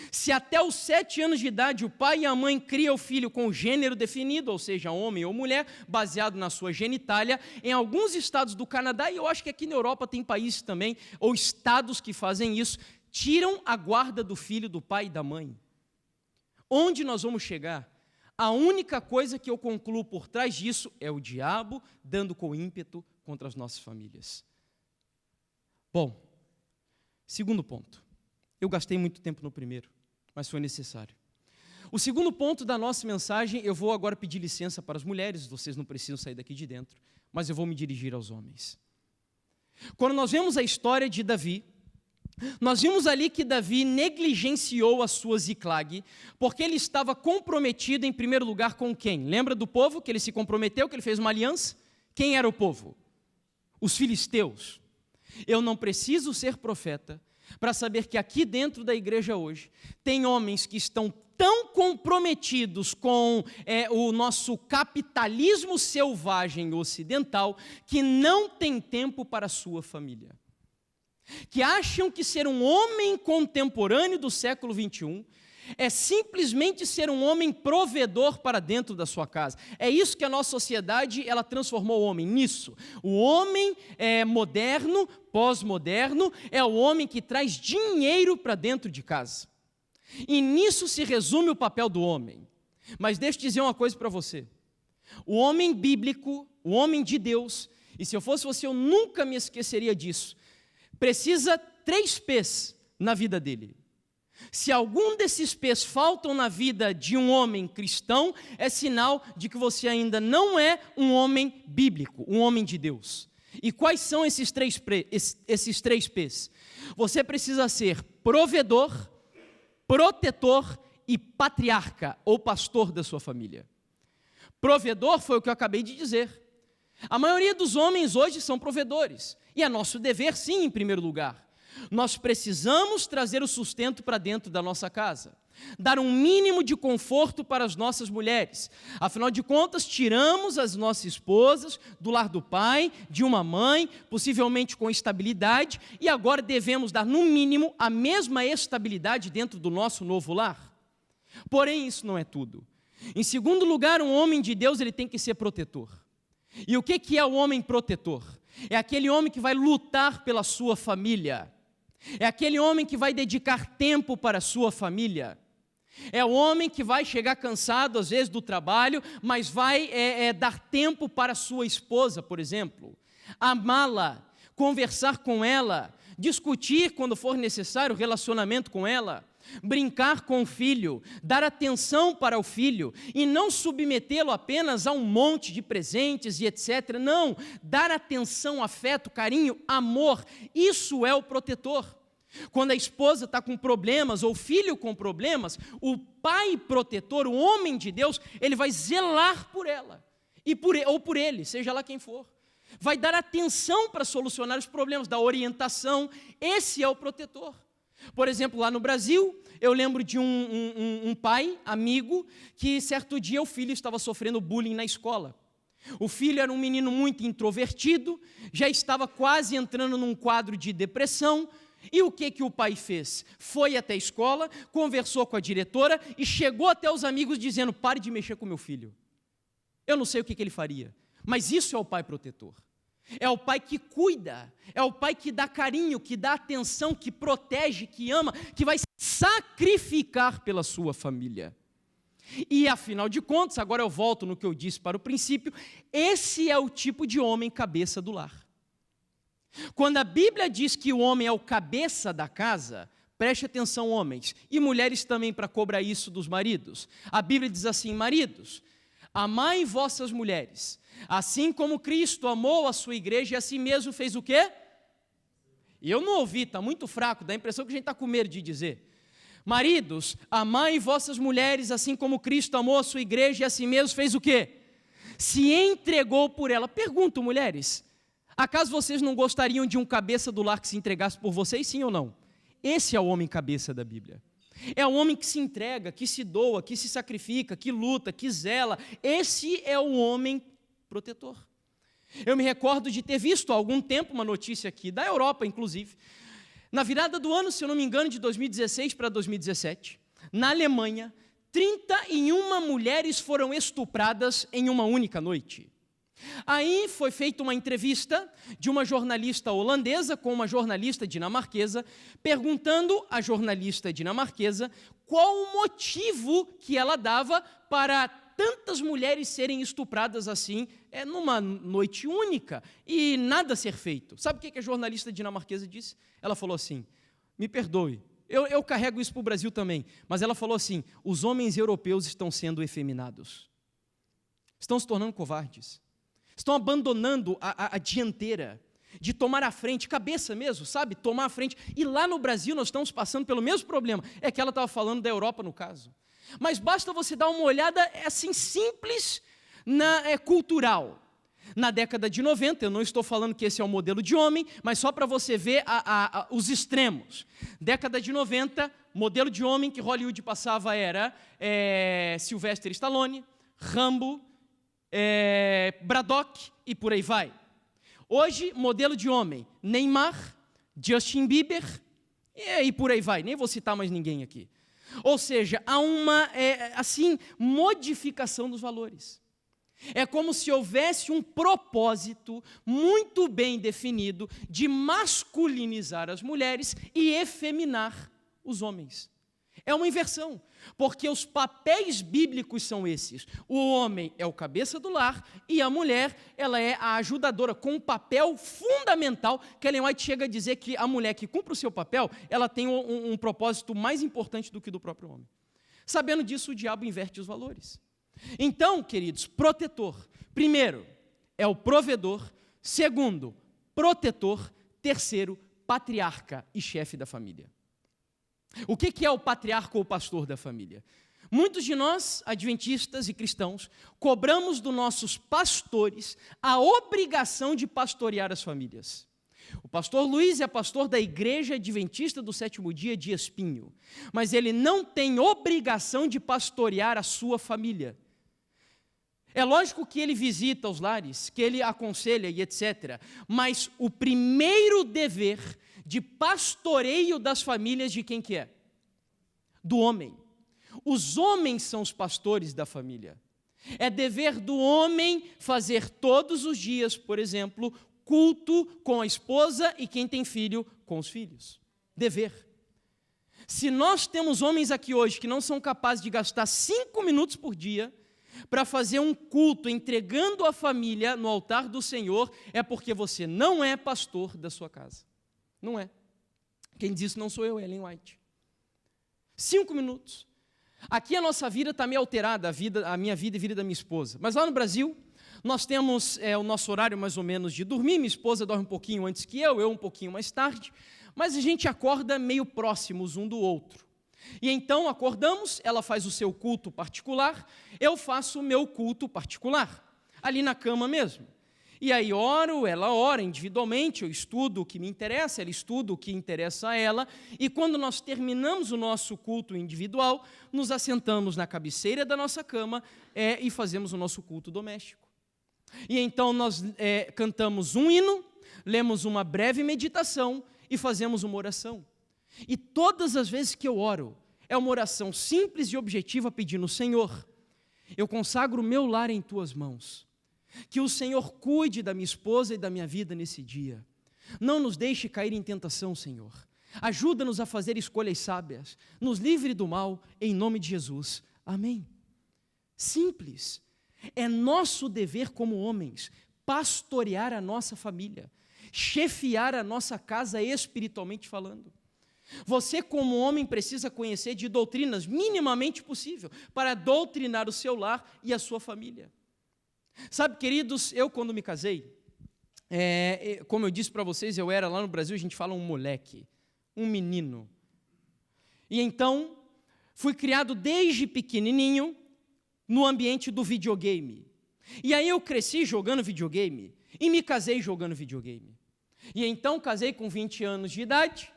Se até os 7 anos de idade o pai e a mãe criam o filho com o gênero definido, ou seja, homem ou mulher, baseado na sua genitália, em alguns estados do Canadá, e eu acho que aqui na Europa tem países também, ou estados que fazem isso, tiram a guarda do filho do pai e da mãe. Onde nós vamos chegar? A única coisa que eu concluo por trás disso é o diabo dando com ímpeto contra as nossas famílias. Bom, segundo ponto. Eu gastei muito tempo no primeiro, mas foi necessário. O segundo ponto da nossa mensagem, eu vou agora pedir licença para as mulheres, vocês não precisam sair daqui de dentro, mas eu vou me dirigir aos homens. Quando nós vemos a história de Davi, nós vimos ali que Davi negligenciou a sua Ziklag, porque ele estava comprometido em primeiro lugar com quem? Lembra do povo que ele se comprometeu, que ele fez uma aliança? Quem era o povo? Os filisteus. Eu não preciso ser profeta para saber que aqui dentro da igreja hoje, tem homens que estão tão comprometidos com o nosso capitalismo selvagem ocidental, que não tem tempo para a sua família. Que acham que ser um homem contemporâneo do século XXI é simplesmente ser um homem provedor para dentro da sua casa. É isso que a nossa sociedade, ela transformou o homem nisso. O homem moderno, pós-moderno, é o homem que traz dinheiro para dentro de casa. E nisso se resume o papel do homem. Mas deixa eu dizer uma coisa para você. O homem bíblico, o homem de Deus, e se eu fosse você, eu nunca me esqueceria disso, precisa 3 P's na vida dele. Se algum desses P's faltam na vida de um homem cristão, é sinal de que você ainda não é um homem bíblico, um homem de Deus. E quais são esses 3 P's? Você precisa ser provedor, protetor e patriarca, ou pastor da sua família. Provedor foi o que eu acabei de dizer. A maioria dos homens hoje são provedores. E é nosso dever, sim, em primeiro lugar. Nós precisamos trazer o sustento para dentro da nossa casa. Dar um mínimo de conforto para as nossas mulheres. Afinal de contas, tiramos as nossas esposas do lar do pai, de uma mãe, possivelmente com estabilidade, e agora devemos dar, no mínimo, a mesma estabilidade dentro do nosso novo lar. Porém, isso não é tudo. Em segundo lugar, um homem de Deus ele tem que ser protetor. E o que é o homem protetor? É aquele homem que vai lutar pela sua família. É aquele homem que vai dedicar tempo para a sua família. É o homem que vai chegar cansado, às vezes, do trabalho, mas vai dar tempo para a sua esposa, por exemplo. Amá-la, conversar com ela, discutir, quando for necessário, o relacionamento com ela. Brincar com o filho, dar atenção para o filho e não submetê-lo apenas a um monte de presentes e etc. Não, dar atenção, afeto, carinho, amor, isso é o protetor. Quando a esposa está com problemas ou o filho com problemas, o pai protetor, o homem de Deus, ele vai zelar por ela ou por ele, seja lá quem for. Vai dar atenção para solucionar os problemas, dar orientação, esse é o protetor. Por exemplo, lá no Brasil, eu lembro de um pai, amigo, que certo dia o filho estava sofrendo bullying na escola. O filho era um menino muito introvertido, já estava quase entrando num quadro de depressão, e o que o pai fez? Foi até a escola, conversou com a diretora e chegou até os amigos dizendo: pare de mexer com meu filho. Eu não sei o que ele faria, mas isso é o pai protetor. É o pai que cuida, é o pai que dá carinho, que dá atenção, que protege, que ama, que vai sacrificar pela sua família. E afinal de contas, agora eu volto no que eu disse para o princípio, esse é o tipo de homem cabeça do lar. Quando a Bíblia diz que o homem é o cabeça da casa, preste atenção, homens, e mulheres também, para cobrar isso dos maridos. A Bíblia diz assim: maridos, amai vossas mulheres, assim como Cristo amou a sua igreja e assim mesmo fez o quê? E eu não ouvi, está muito fraco, dá a impressão que a gente está com medo de dizer. Maridos, amai vossas mulheres, assim como Cristo amou a sua igreja e assim mesmo fez o quê? Se entregou por ela. Pergunto, mulheres, acaso vocês não gostariam de um cabeça do lar que se entregasse por vocês, sim ou não? Esse é o homem cabeça da Bíblia. É o homem que se entrega, que se doa, que se sacrifica, que luta, que zela. Esse é o homem protetor. Eu me recordo de ter visto há algum tempo uma notícia aqui, da Europa inclusive, na virada do ano, se eu não me engano, de 2016 para 2017, na Alemanha, 31 mulheres foram estupradas em uma única noite. Aí foi feita uma entrevista de uma jornalista holandesa com uma jornalista dinamarquesa, perguntando à jornalista dinamarquesa qual o motivo que ela dava para tantas mulheres serem estupradas assim, numa noite única, e nada ser feito. Sabe o que a jornalista dinamarquesa disse? Ela falou assim: me perdoe, eu carrego isso para o Brasil também, mas ela falou assim: os homens europeus estão sendo efeminados, estão se tornando covardes, estão abandonando a dianteira, de tomar a frente, cabeça mesmo, sabe? Tomar a frente. E lá no Brasil nós estamos passando pelo mesmo problema. É que ela estava falando da Europa no caso. Mas basta você dar uma olhada assim simples, cultural. Na década de 90, eu não estou falando que esse é o modelo de homem, mas só para você ver os extremos. Década de 90, modelo de homem que Hollywood passava era Sylvester Stallone, Rambo, Braddock e por aí vai. Hoje, modelo de homem, Neymar, Justin Bieber e por aí vai. Nem vou citar mais ninguém aqui. Ou seja, há uma modificação dos valores. É como se houvesse um propósito muito bem definido de masculinizar as mulheres e efeminar os homens. É uma inversão, porque os papéis bíblicos são esses. O homem é o cabeça do lar e a mulher, ela é a ajudadora, com um papel fundamental, que Ellen White chega a dizer que a mulher que cumpre o seu papel, ela tem um propósito mais importante do que do próprio homem. Sabendo disso, o diabo inverte os valores. Então, queridos, protetor. Primeiro, é o provedor. Segundo, protetor. Terceiro, patriarca e chefe da família. O que é o patriarca ou o pastor da família? Muitos de nós, adventistas e cristãos, cobramos dos nossos pastores a obrigação de pastorear as famílias. O pastor Luiz é pastor da Igreja Adventista do Sétimo Dia de Espinho, mas ele não tem obrigação de pastorear a sua família. É lógico que ele visita os lares, que ele aconselha e etc., mas o primeiro dever de pastoreio das famílias de quem que é? Do homem. Os homens são os pastores da família. É dever do homem fazer todos os dias, por exemplo, culto com a esposa e quem tem filho com os filhos. Dever. Se nós temos homens aqui hoje que não são capazes de gastar 5 minutos por dia para fazer um culto entregando a família no altar do Senhor, é porque você não é pastor da sua casa. Não é. Quem diz isso não sou eu, é Ellen White. 5 minutos. Aqui a nossa vida está meio alterada, a minha vida e a vida da minha esposa. Mas lá no Brasil, nós temos o nosso horário mais ou menos de dormir. Minha esposa dorme um pouquinho antes que eu um pouquinho mais tarde. Mas a gente acorda meio próximos um do outro. E então acordamos, ela faz o seu culto particular, eu faço o meu culto particular, ali na cama mesmo. E aí oro, ela ora individualmente, eu estudo o que me interessa, ela estuda o que interessa a ela, e quando nós terminamos o nosso culto individual, nos assentamos na cabeceira da nossa cama e fazemos o nosso culto doméstico. E então nós cantamos um hino, lemos uma breve meditação e fazemos uma oração. E todas as vezes que eu oro, é uma oração simples e objetiva pedindo: Senhor, eu consagro o meu lar em Tuas mãos. Que o Senhor cuide da minha esposa e da minha vida nesse dia. Não nos deixe cair em tentação, Senhor. Ajuda-nos a fazer escolhas sábias. Nos livre do mal, em nome de Jesus. Amém. Simples. É nosso dever como homens pastorear a nossa família, chefiar a nossa casa espiritualmente falando. Você, como homem, precisa conhecer de doutrinas minimamente possível para doutrinar o seu lar e a sua família. Sabe, queridos, eu quando me casei, como eu disse para vocês, eu era lá no Brasil, a gente fala um moleque, um menino. E então, fui criado desde pequenininho no ambiente do videogame. E aí eu cresci jogando videogame e me casei jogando videogame. E então casei com 20 anos de idade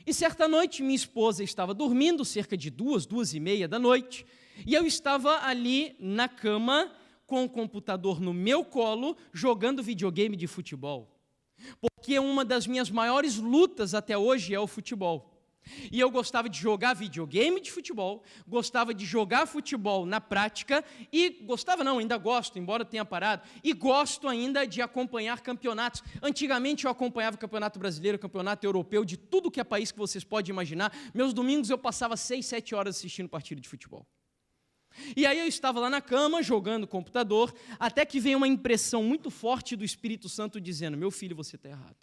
e certa noite minha esposa estava dormindo, cerca de 2h30 da noite, e eu estava ali na cama com o computador no meu colo, jogando videogame de futebol. Porque uma das minhas maiores lutas até hoje é o futebol. E eu gostava de jogar videogame de futebol, gostava de jogar futebol na prática, ainda gosto, embora tenha parado, e gosto ainda de acompanhar campeonatos. Antigamente eu acompanhava o Campeonato Brasileiro, o Campeonato Europeu, de tudo que é país que vocês podem imaginar. Meus domingos eu passava 6, 7 horas assistindo partido de futebol. E aí eu estava lá na cama, jogando computador, até que veio uma impressão muito forte do Espírito Santo dizendo: meu filho, você está errado.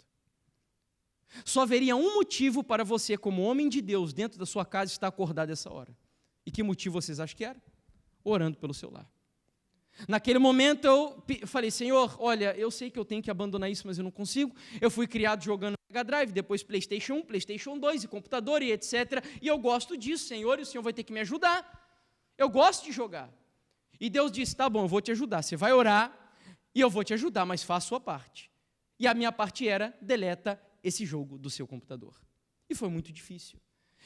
Só haveria um motivo para você, como homem de Deus, dentro da sua casa, estar acordado essa hora. E que motivo vocês acham que era? Orando pelo seu lar. Naquele momento eu falei: Senhor, olha, eu sei que eu tenho que abandonar isso, mas eu não consigo. Eu fui criado jogando Mega Drive, depois PlayStation 1, PlayStation 2 e computador e etc. E eu gosto disso, Senhor, e o Senhor vai ter que me ajudar. Eu gosto de jogar. E Deus disse: tá bom, eu vou te ajudar. Você vai orar e eu vou te ajudar, mas faça a sua parte. E a minha parte era: deleta esse jogo do seu computador. E foi muito difícil.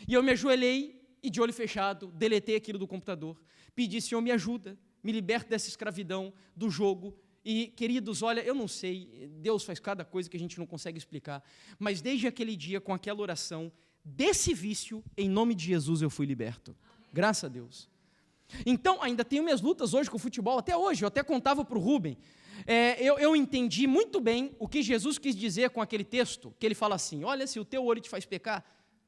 E eu me ajoelhei e, de olho fechado, deletei aquilo do computador. Pedi: Senhor, me ajuda, me liberta dessa escravidão do jogo. E, queridos, olha, eu não sei, Deus faz cada coisa que a gente não consegue explicar, mas desde aquele dia, com aquela oração, desse vício, em nome de Jesus, eu fui liberto. Graças a Deus. Então, ainda tenho minhas lutas hoje com o futebol, até hoje, eu até contava para o Rubem, eu entendi muito bem o que Jesus quis dizer com aquele texto, que ele fala assim: olha, se o teu olho te faz pecar,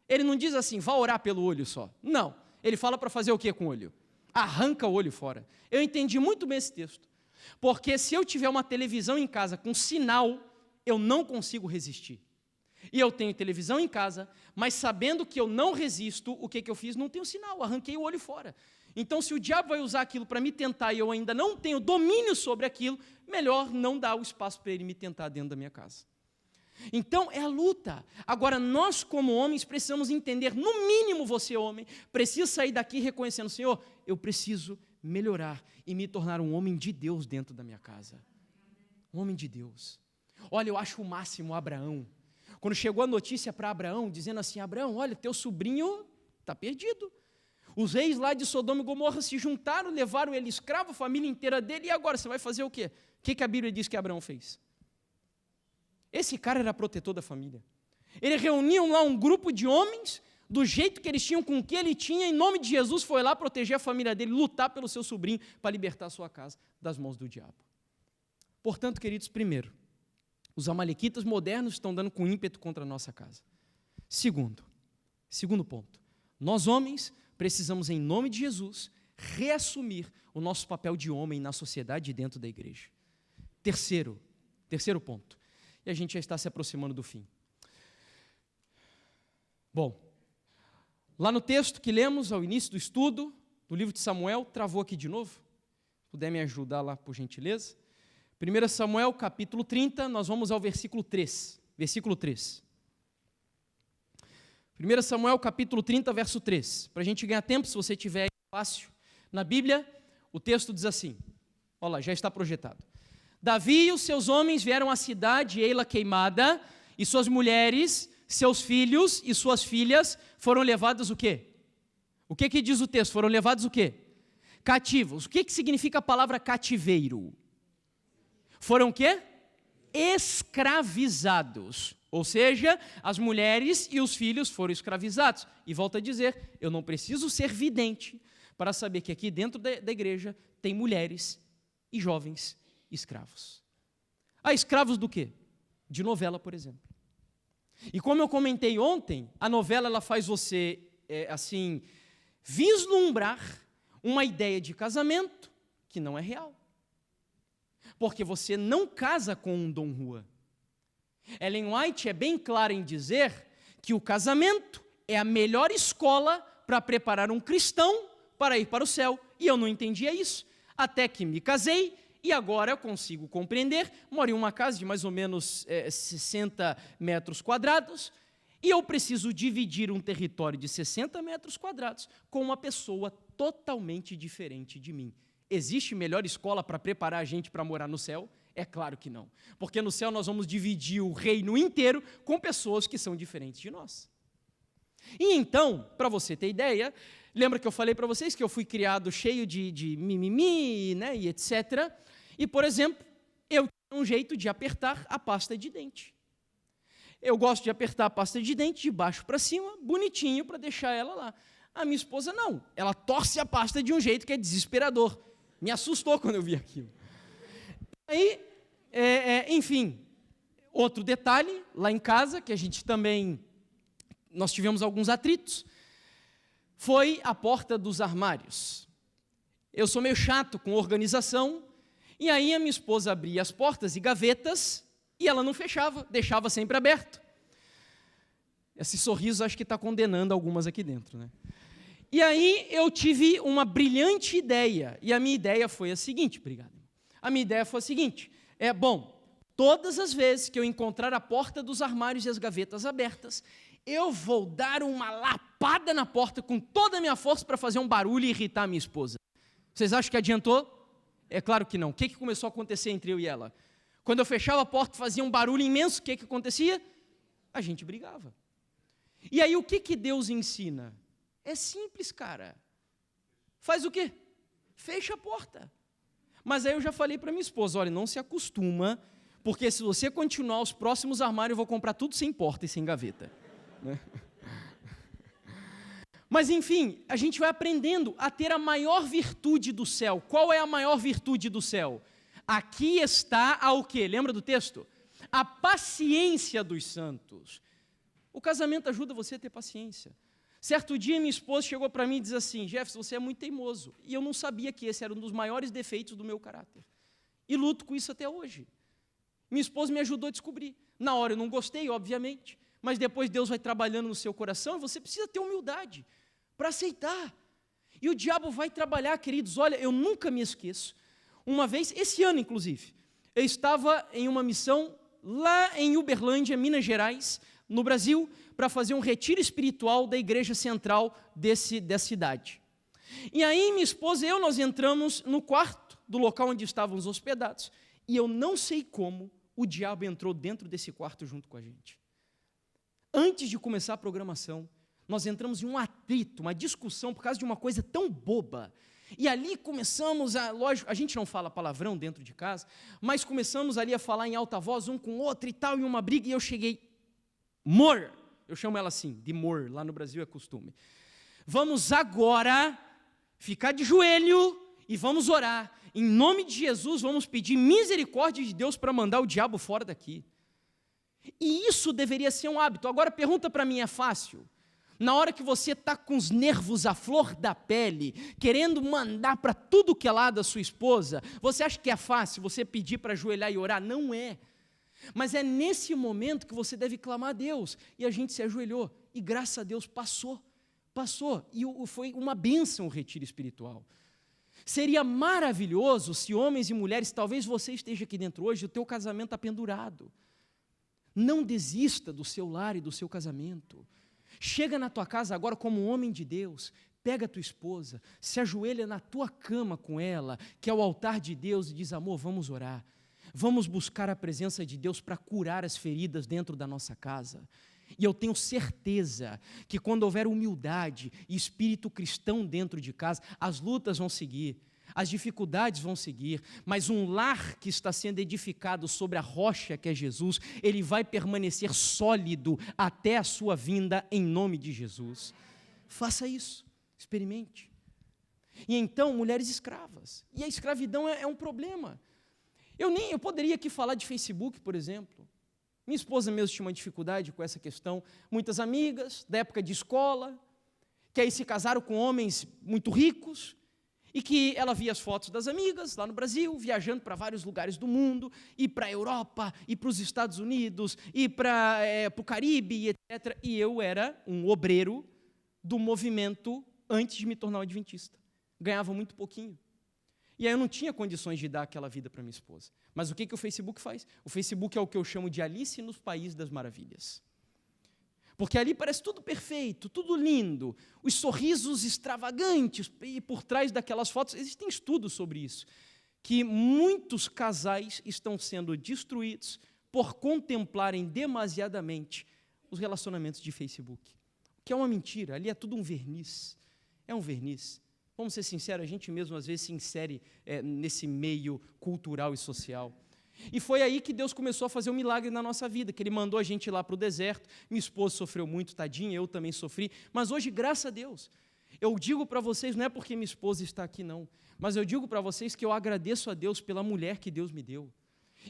ele não diz assim, vá orar pelo olho só, não, Ele fala para fazer o que com o olho? Arranca o olho fora. Eu entendi muito bem esse texto. Porque se eu tiver uma televisão em casa com sinal, eu não consigo resistir. E eu tenho televisão em casa, mas sabendo que eu não resisto, o que eu fiz? Não tenho sinal, arranquei o olho fora. Então, se o diabo vai usar aquilo para me tentar e eu ainda não tenho domínio sobre aquilo, melhor não dar o espaço para ele me tentar dentro da minha casa. Então, é a luta. Agora, nós como homens precisamos entender, no mínimo você homem, precisa sair daqui reconhecendo, Senhor, eu preciso melhorar e me tornar um homem de Deus dentro da minha casa. Um homem de Deus. Olha, eu acho o máximo Abraão. Quando chegou a notícia para Abraão, dizendo assim, Abraão, olha, teu sobrinho está perdido. Os reis lá de Sodoma e Gomorra se juntaram, levaram ele escravo, a família inteira dele, e agora você vai fazer o quê? O que a Bíblia diz que Abraão fez? Esse cara era protetor da família. Ele reuniu lá um grupo de homens, do jeito que eles tinham, com o que ele tinha, em nome de Jesus, foi lá proteger a família dele, lutar pelo seu sobrinho, para libertar a sua casa das mãos do diabo. Portanto, queridos, primeiro, os amalequitas modernos estão dando com ímpeto contra a nossa casa. Segundo ponto, nós homens precisamos, em nome de Jesus, reassumir o nosso papel de homem na sociedade e dentro da igreja. Terceiro ponto, e a gente já está se aproximando do fim. Bom, lá no texto que lemos ao início do estudo, do livro de Samuel, travou aqui de novo? Puder me ajudar lá, por gentileza? 1 Samuel, capítulo 30, nós vamos ao versículo 3. Versículo 3. 1 Samuel, capítulo 30, verso 3. Para a gente ganhar tempo, se você tiver aí fácil, na Bíblia, o texto diz assim, olha lá, já está projetado. Davi e os seus homens vieram à cidade, ei-la queimada, e suas mulheres, seus filhos e suas filhas foram levados o quê? O que diz o texto? Foram levados o quê? Cativos. O que significa a palavra cativeiro? Foram o quê? Escravizados. Ou seja, as mulheres e os filhos foram escravizados. E volto a dizer, eu não preciso ser vidente para saber que aqui dentro da igreja tem mulheres e jovens escravos. Escravos do quê? De novela, por exemplo. E como eu comentei ontem, a novela ela faz você, vislumbrar uma ideia de casamento que não é real. Porque você não casa com um Dom Juan. Ellen White é bem clara em dizer que o casamento é a melhor escola para preparar um cristão para ir para o céu. E eu não entendia isso, até que me casei e agora eu consigo compreender. Moro em uma casa de mais ou menos 60 metros quadrados e eu preciso dividir um território de 60 metros quadrados com uma pessoa totalmente diferente de mim. Existe melhor escola para preparar a gente para morar no céu? É claro que não. Porque no céu nós vamos dividir o reino inteiro com pessoas que são diferentes de nós. E então, para você ter ideia, lembra que eu falei para vocês que eu fui criado cheio de mimimi, né, e etc. E, por exemplo, eu tinha um jeito de apertar a pasta de dente. Eu gosto de apertar a pasta de dente de baixo para cima, bonitinho, para deixar ela lá. A minha esposa não. Ela torce a pasta de um jeito que é desesperador. Me assustou quando eu vi aquilo. Aí, enfim, outro detalhe, lá em casa, que a gente também, nós tivemos alguns atritos, foi a porta dos armários. Eu sou meio chato com organização, e aí a minha esposa abria as portas e gavetas, e ela não fechava, deixava sempre aberto. Esse sorriso acho que está condenando algumas aqui dentro, né? E aí eu tive uma brilhante ideia, e a minha ideia foi a seguinte, obrigado. A minha ideia foi a seguinte, todas as vezes que eu encontrar a porta dos armários e as gavetas abertas, eu vou dar uma lapada na porta com toda a minha força para fazer um barulho e irritar a minha esposa. Vocês acham que adiantou? É claro que não. O que começou a acontecer entre eu e ela? Quando eu fechava a porta e fazia um barulho imenso, o que acontecia? A gente brigava. E aí o que Deus ensina? É simples, cara. Faz o quê? Fecha a porta. Mas aí eu já falei para minha esposa, olha, não se acostuma, porque se você continuar os próximos armários, eu vou comprar tudo sem porta e sem gaveta. Né? Mas enfim, a gente vai aprendendo a ter a maior virtude do céu. Qual é a maior virtude do céu? Aqui está o quê? Lembra do texto? A paciência dos santos. O casamento ajuda você a ter paciência. Certo dia, minha esposa chegou para mim e disse assim: Jefferson, você é muito teimoso. E eu não sabia que esse era um dos maiores defeitos do meu caráter. E luto com isso até hoje. Minha esposa me ajudou a descobrir. Na hora eu não gostei, obviamente, mas depois Deus vai trabalhando no seu coração e você precisa ter humildade para aceitar. E o diabo vai trabalhar, queridos. Olha, eu nunca me esqueço. Uma vez, esse ano inclusive, eu estava em uma missão lá em Uberlândia, Minas Gerais, no Brasil, para fazer um retiro espiritual da igreja central dessa cidade. E aí minha esposa e eu, nós entramos no quarto do local onde estávamos hospedados, e eu não sei como o diabo entrou dentro desse quarto junto com a gente. Antes de começar a programação, nós entramos em um atrito, uma discussão por causa de uma coisa tão boba. E ali começamos lógico, a gente não fala palavrão dentro de casa, mas começamos ali a falar em alta voz, um com o outro e tal, e uma briga, e eu cheguei, Mor, eu chamo ela assim, de Mor, lá no Brasil é costume. Vamos agora ficar de joelho e vamos orar. Em nome de Jesus, vamos pedir misericórdia de Deus para mandar o diabo fora daqui. E isso deveria ser um hábito. Agora, pergunta para mim, é fácil? Na hora que você está com os nervos à flor da pele, querendo mandar para tudo que é lá da sua esposa, você acha que é fácil você pedir para ajoelhar e orar? Não é. Mas é nesse momento que você deve clamar a Deus. E a gente se ajoelhou. E graças a Deus passou. E foi uma bênção o retiro espiritual. Seria maravilhoso se homens e mulheres, talvez você esteja aqui dentro hoje, o teu casamento está pendurado. Não desista do seu lar e do seu casamento. Chega na tua casa agora como um homem de Deus, pega a tua esposa, se ajoelha na tua cama com ela, que é o altar de Deus, e diz: amor, vamos orar. Vamos buscar a presença de Deus para curar as feridas dentro da nossa casa. E eu tenho certeza que quando houver humildade e espírito cristão dentro de casa, as lutas vão seguir, as dificuldades vão seguir, mas um lar que está sendo edificado sobre a rocha que é Jesus, ele vai permanecer sólido até a sua vinda em nome de Jesus. Faça isso, experimente. E então, mulheres escravas. E a escravidão é um problema. Eu poderia aqui falar de Facebook, por exemplo. Minha esposa mesmo tinha uma dificuldade com essa questão. Muitas amigas da época de escola, que aí se casaram com homens muito ricos, e que ela via as fotos das amigas lá no Brasil, viajando para vários lugares do mundo, e para a Europa, e para os Estados Unidos, e para o Caribe, etc. E eu era um obreiro do movimento antes de me tornar um adventista. Ganhava muito pouquinho. E aí eu não tinha condições de dar aquela vida para minha esposa. Mas o que o Facebook faz? O Facebook é o que eu chamo de Alice nos Países das Maravilhas. Porque ali parece tudo perfeito, tudo lindo, os sorrisos extravagantes, e por trás daquelas fotos, existem estudos sobre isso, que muitos casais estão sendo destruídos por contemplarem demasiadamente os relacionamentos de Facebook. O que é uma mentira, ali é tudo um verniz, é um verniz. Vamos ser sinceros, a gente mesmo às vezes se insere nesse meio cultural e social. E foi aí que Deus começou a fazer um milagre na nossa vida, que Ele mandou a gente ir lá para o deserto. Minha esposa sofreu muito, tadinha, eu também sofri, mas hoje, graças a Deus, eu digo para vocês, não é porque minha esposa está aqui não, mas eu digo para vocês que eu agradeço a Deus pela mulher que Deus me deu.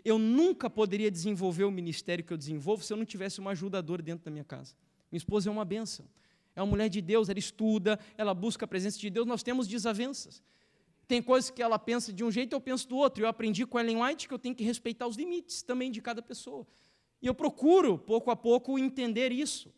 Eu nunca poderia desenvolver o ministério que eu desenvolvo se eu não tivesse uma ajudadora dentro da minha casa. Minha esposa é uma bênção, é uma mulher de Deus, ela estuda, ela busca a presença de Deus, nós temos desavenças. Tem coisas que ela pensa de um jeito, eu penso do outro. Eu aprendi com Ellen White que eu tenho que respeitar os limites também de cada pessoa. E eu procuro, pouco a pouco, entender isso.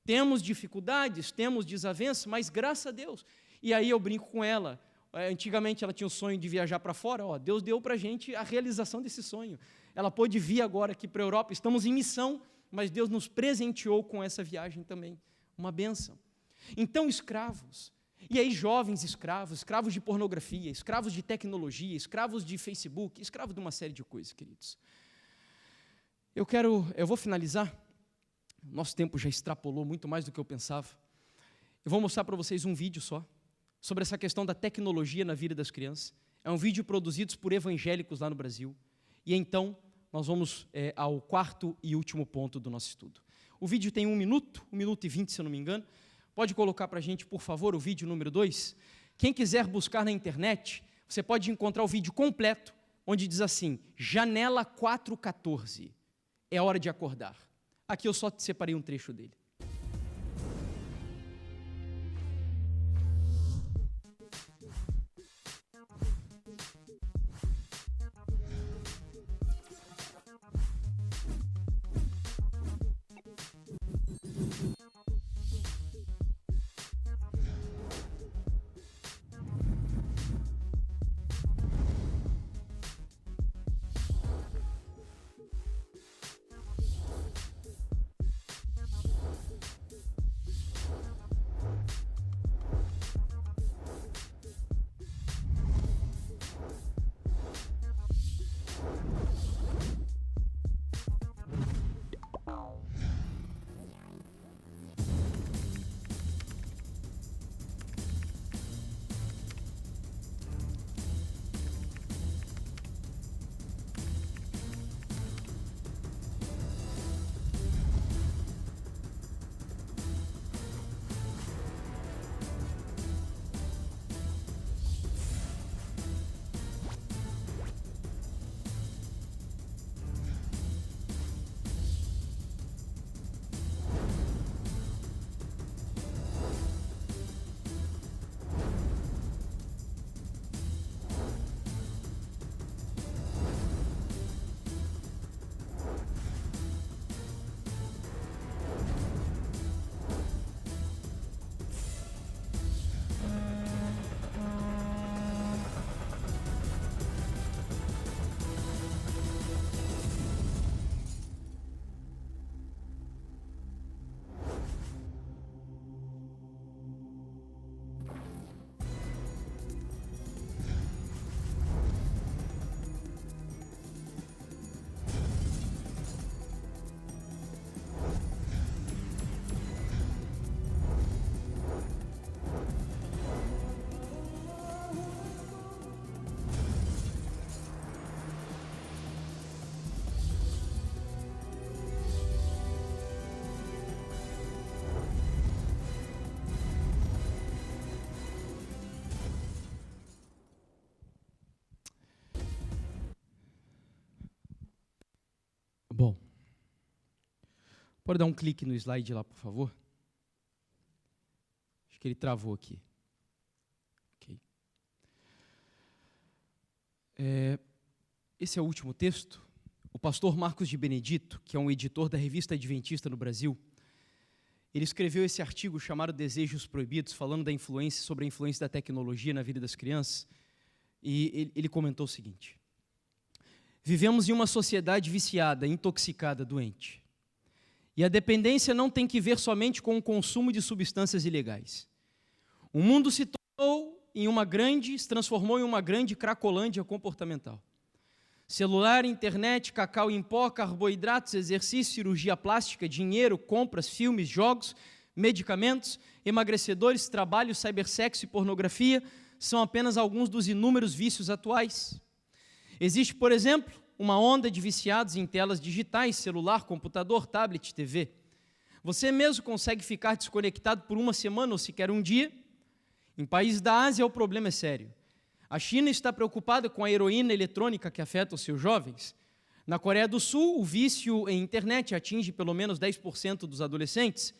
Temos dificuldades, temos desavenças, mas graças a Deus. E aí eu brinco com ela. Antigamente ela tinha o sonho de viajar para fora. Deus deu para a gente a realização desse sonho. Ela pôde vir agora aqui para a Europa. Estamos em missão, mas Deus nos presenteou com essa viagem também. Uma bênção. Então, escravos. E aí, jovens escravos de pornografia, escravos de tecnologia, escravos de Facebook, escravos de uma série de coisas, queridos. Eu vou finalizar, nosso tempo já extrapolou muito mais do que eu pensava. Eu vou mostrar para vocês um vídeo só, sobre essa questão da tecnologia na vida das crianças. É um vídeo produzido por evangélicos lá no Brasil. E então, nós vamos ao quarto e último ponto do nosso estudo. O vídeo tem 1 minuto e 20, se eu não me engano. Pode colocar para a gente, por favor, o vídeo número 2? Quem quiser buscar na internet, você pode encontrar o vídeo completo, onde diz assim, Janela 414, é hora de acordar. Aqui eu só separei um trecho dele. Pode dar um clique no slide lá, por favor? Acho que ele travou aqui. Ok. Esse é o último texto. O pastor Marcos de Benedito, que é um editor da Revista Adventista no Brasil, ele escreveu esse artigo chamado Desejos Proibidos, falando sobre a influência da tecnologia na vida das crianças, e ele comentou o seguinte: vivemos em uma sociedade viciada, intoxicada, doente. E a dependência não tem que ver somente com o consumo de substâncias ilegais. O mundo se transformou em uma grande cracolândia comportamental. Celular, internet, cacau em pó, carboidratos, exercício, cirurgia plástica, dinheiro, compras, filmes, jogos, medicamentos, emagrecedores, trabalho, cibersexo e pornografia são apenas alguns dos inúmeros vícios atuais. Existe, por exemplo, uma onda de viciados em telas digitais, celular, computador, tablet, TV. Você mesmo consegue ficar desconectado por uma semana ou sequer um dia? Em países da Ásia, o problema é sério. A China está preocupada com a heroína eletrônica que afeta os seus jovens. Na Coreia do Sul, o vício em internet atinge pelo menos 10% dos adolescentes.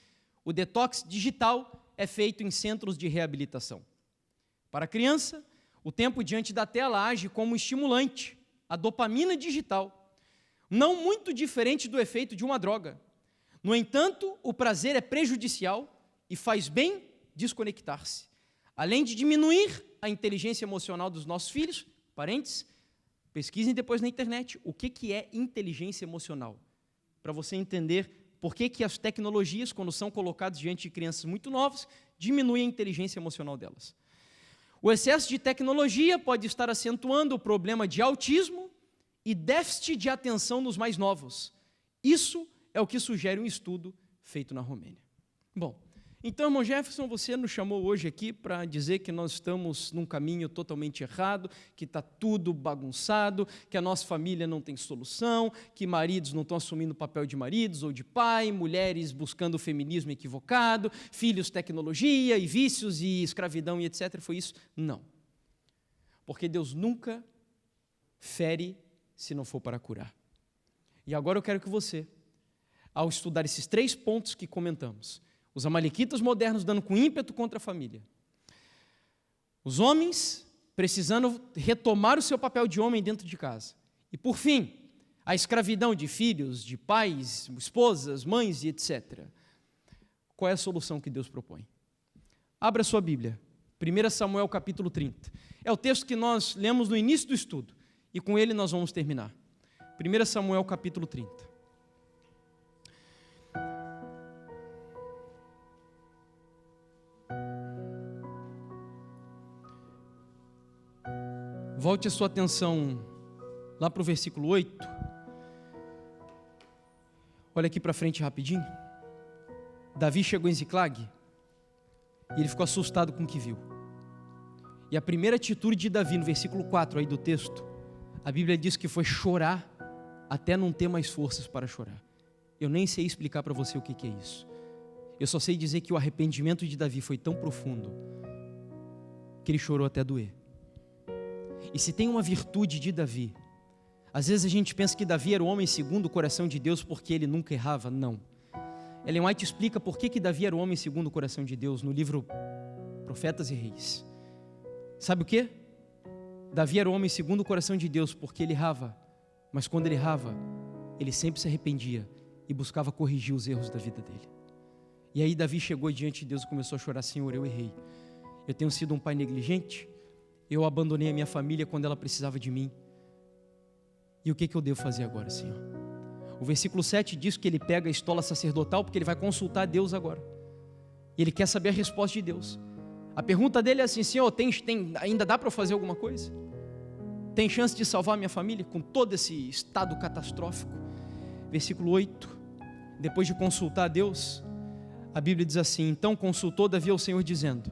O detox digital é feito em centros de reabilitação. Para a criança, o tempo diante da tela age como estimulante, a dopamina digital, não muito diferente do efeito de uma droga. No entanto, o prazer é prejudicial e faz bem desconectar-se. Além de diminuir a inteligência emocional dos nossos filhos, parentes, pesquisem depois na internet o que é inteligência emocional, para você entender por que as tecnologias, quando são colocadas diante de crianças muito novas, diminuem a inteligência emocional delas. O excesso de tecnologia pode estar acentuando o problema de autismo e déficit de atenção nos mais novos. Isso é o que sugere um estudo feito na Romênia. Bom, então, irmão Jefferson, você nos chamou hoje aqui para dizer que nós estamos num caminho totalmente errado, que está tudo bagunçado, que a nossa família não tem solução, que maridos não estão assumindo o papel de maridos ou de pai, mulheres buscando o feminismo equivocado, filhos tecnologia e vícios e escravidão e etc. Foi isso? Não. Porque Deus nunca fere se não for para curar. E agora eu quero que você, ao estudar esses 3 pontos que comentamos, os amalequitas modernos dando com ímpeto contra a família, os homens precisando retomar o seu papel de homem dentro de casa, e por fim, a escravidão de filhos, de pais, esposas, mães e etc. Qual é a solução que Deus propõe? Abra sua Bíblia, 1 Samuel capítulo 30. É o texto que nós lemos no início do estudo, e com ele nós vamos terminar. 1 Samuel capítulo 30. Volte a sua atenção lá para o versículo 8. Olha aqui para frente rapidinho. Davi chegou em Ziclag e ele ficou assustado com o que viu. E a primeira atitude de Davi, no versículo 4 aí do texto, a Bíblia diz que foi chorar até não ter mais forças para chorar. Eu nem sei explicar para você o que é isso. Eu só sei dizer que o arrependimento de Davi foi tão profundo que ele chorou até doer. E se tem uma virtude de Davi, às vezes a gente pensa que Davi era o homem segundo o coração de Deus porque ele nunca errava. Não. Ellen White explica por que Davi era o homem segundo o coração de Deus no livro Profetas e Reis. Sabe o quê? Davi era o homem segundo o coração de Deus porque ele errava, mas quando ele errava, ele sempre se arrependia e buscava corrigir os erros da vida dele. E aí Davi chegou diante de Deus e começou a chorar: Senhor, eu errei, eu tenho sido um pai negligente, eu abandonei a minha família quando ela precisava de mim, e o que eu devo fazer agora, Senhor? O versículo 7 diz que ele pega a estola sacerdotal porque ele vai consultar Deus agora, e ele quer saber a resposta de Deus. A pergunta dele é assim: Senhor, ainda dá para eu fazer alguma coisa? Tem chance de salvar minha família com todo esse estado catastrófico? Versículo 8, depois de consultar a Deus, a Bíblia diz assim: então consultou Davi ao Senhor dizendo: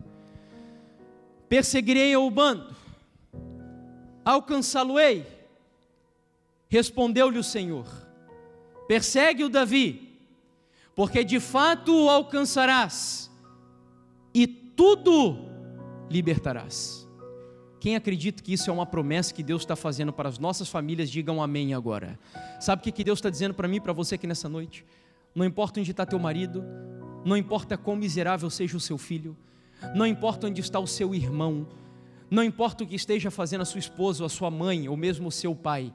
perseguirei o bando, alcançá-lo-ei. Respondeu-lhe o Senhor: persegue o Davi, porque de fato o alcançarás e tudo libertarás. Quem acredita que isso é uma promessa que Deus está fazendo para as nossas famílias, digam amém agora. Sabe o que Deus está dizendo para mim e para você aqui nessa noite? não importa onde está teu marido, não importa quão miserável seja o seu filho, não importa onde está o seu irmão, não importa o que esteja fazendo a sua esposa ou a sua mãe, ou mesmo o seu pai,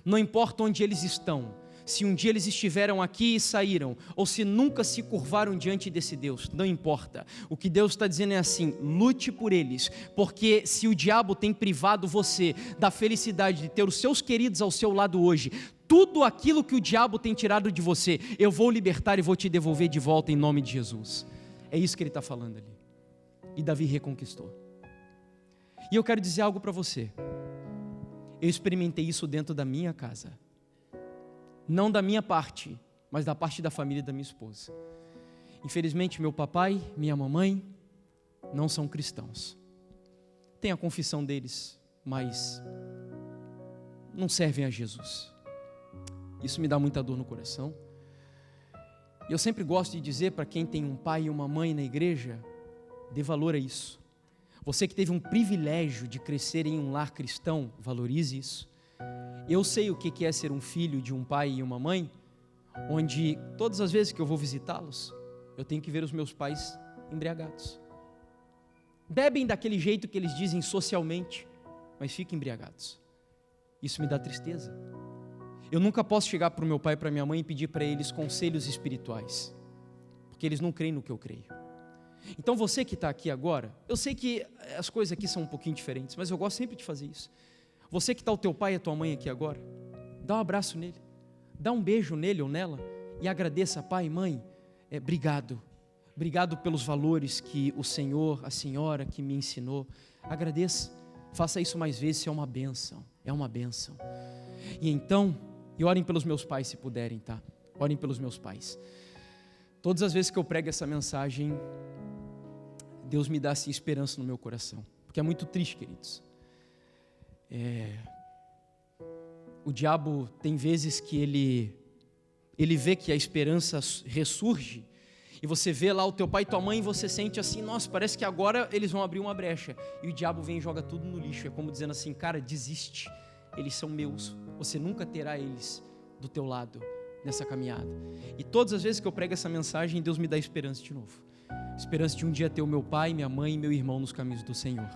não importa onde eles estão, se um dia eles estiveram aqui e saíram, ou se nunca se curvaram diante desse Deus, não importa. O que Deus está dizendo é assim: lute por eles, porque se o diabo tem privado você da felicidade de ter os seus queridos ao seu lado hoje, tudo aquilo que o diabo tem tirado de você, eu vou libertar e vou te devolver de volta em nome de Jesus. É isso que ele está falando ali. E Davi reconquistou. E eu quero dizer algo para você. Eu experimentei isso dentro da minha casa. Não da minha parte, mas da parte da família da minha esposa. Infelizmente, meu papai, minha mamãe, não são cristãos. Tem a confissão deles, mas não servem a Jesus. Isso me dá muita dor no coração. E eu sempre gosto de dizer para quem tem um pai e uma mãe na igreja, dê valor a isso. Você que teve um privilégio de crescer em um lar cristão, valorize isso. Eu sei o que é ser um filho de um pai e uma mãe, onde todas as vezes que eu vou visitá-los, eu tenho que ver os meus pais embriagados. Bebem daquele jeito que eles dizem socialmente, mas ficam embriagados. Isso me dá tristeza. Eu nunca posso chegar para o meu pai e para a minha mãe e pedir para eles conselhos espirituais, porque eles não creem no que eu creio. Então você que está aqui agora, eu sei que as coisas aqui são um pouquinho diferentes, mas eu gosto sempre de fazer isso. Você que está o teu pai e a tua mãe aqui agora, dá um abraço nele, dá um beijo nele ou nela e agradeça: pai e mãe, obrigado pelos valores que o Senhor, a senhora que me ensinou. Agradeça, faça isso mais vezes, isso é uma bênção, E então, e orem pelos meus pais se puderem, tá? Orem pelos meus pais. Todas as vezes que eu prego essa mensagem, Deus me dá assim esperança no meu coração, porque é muito triste, queridos. O diabo tem vezes que ele vê que a esperança ressurge, e você vê lá o teu pai e tua mãe e você sente assim: nossa, parece que agora eles vão abrir uma brecha, e o diabo vem e joga tudo no lixo. É como dizendo assim: cara, desiste, eles são meus, você nunca terá eles do teu lado nessa caminhada. E todas as vezes que eu prego essa mensagem, Deus me dá esperança de novo, esperança de um dia ter o meu pai, minha mãe e meu irmão nos caminhos do Senhor.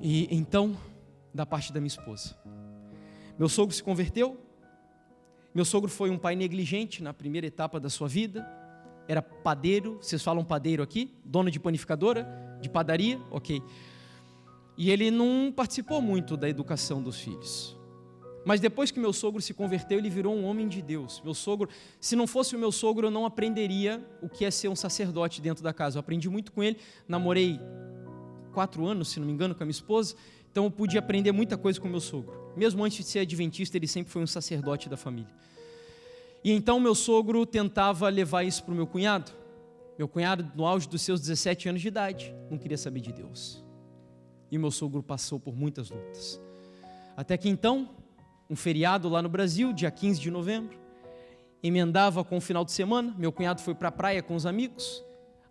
E então, da parte da minha esposa, meu sogro se converteu. Meu sogro foi um pai negligente na primeira etapa da sua vida. Era padeiro, vocês falam padeiro aqui? Dono de panificadora, de padaria, ok. E ele não participou muito da educação dos filhos. Mas depois que meu sogro se converteu, ele virou um homem de Deus. Meu sogro, se não fosse o meu sogro, eu não aprenderia o que é ser um sacerdote dentro da casa. Eu aprendi muito com ele, namorei 4 anos, se não me engano, com a minha esposa, então eu pude aprender muita coisa com meu sogro. Mesmo antes de ser adventista, ele sempre foi um sacerdote da família. E então meu sogro tentava levar isso para o meu cunhado. Meu cunhado, no auge dos seus 17 anos de idade, não queria saber de Deus. E meu sogro passou por muitas lutas. Até que então, um feriado lá no Brasil, dia 15 de novembro, emendava com o final de semana, meu cunhado foi para a praia com os amigos,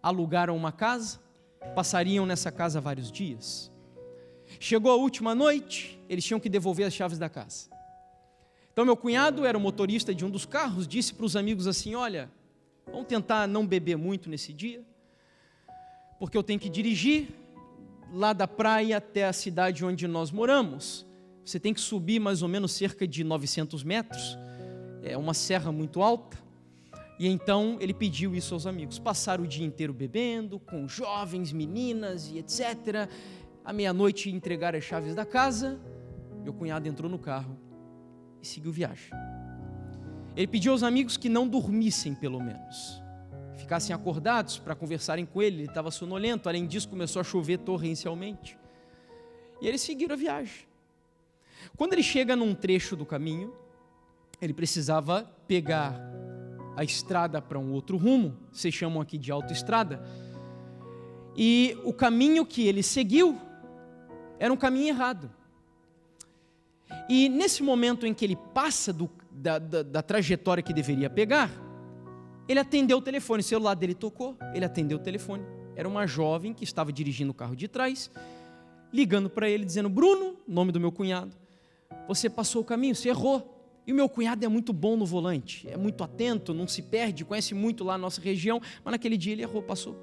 alugaram uma casa, passariam nessa casa vários dias. Chegou a última noite, eles tinham que devolver as chaves da casa. Então meu cunhado era o motorista de um dos carros, disse para os amigos assim: olha, vamos tentar não beber muito nesse dia, porque eu tenho que dirigir lá da praia até a cidade onde nós moramos. Você tem que subir mais ou menos cerca de 900 metros, é uma serra muito alta. E então ele pediu isso aos amigos. Passaram o dia inteiro bebendo, com jovens, meninas e etc. À meia-noite entregaram as chaves da casa. Meu cunhado entrou no carro e seguiu viagem. Ele pediu aos amigos que não dormissem pelo menos, ficassem acordados para conversarem com ele. Ele estava sonolento, além disso começou a chover torrencialmente. E eles seguiram a viagem. Quando ele chega num trecho do caminho, ele precisava pegar a estrada para um outro rumo, vocês chamam aqui de autoestrada, e o caminho que ele seguiu era um caminho errado. E nesse momento em que ele passa da trajetória que deveria pegar, ele atendeu o telefone, o celular dele tocou, ele atendeu o telefone. Era uma jovem que estava dirigindo o carro de trás, ligando para ele, dizendo: Bruno, nome do meu cunhado, você passou o caminho, você errou. E o meu cunhado é muito bom no volante, é muito atento, não se perde, conhece muito lá a nossa região, mas naquele dia ele errou, passou.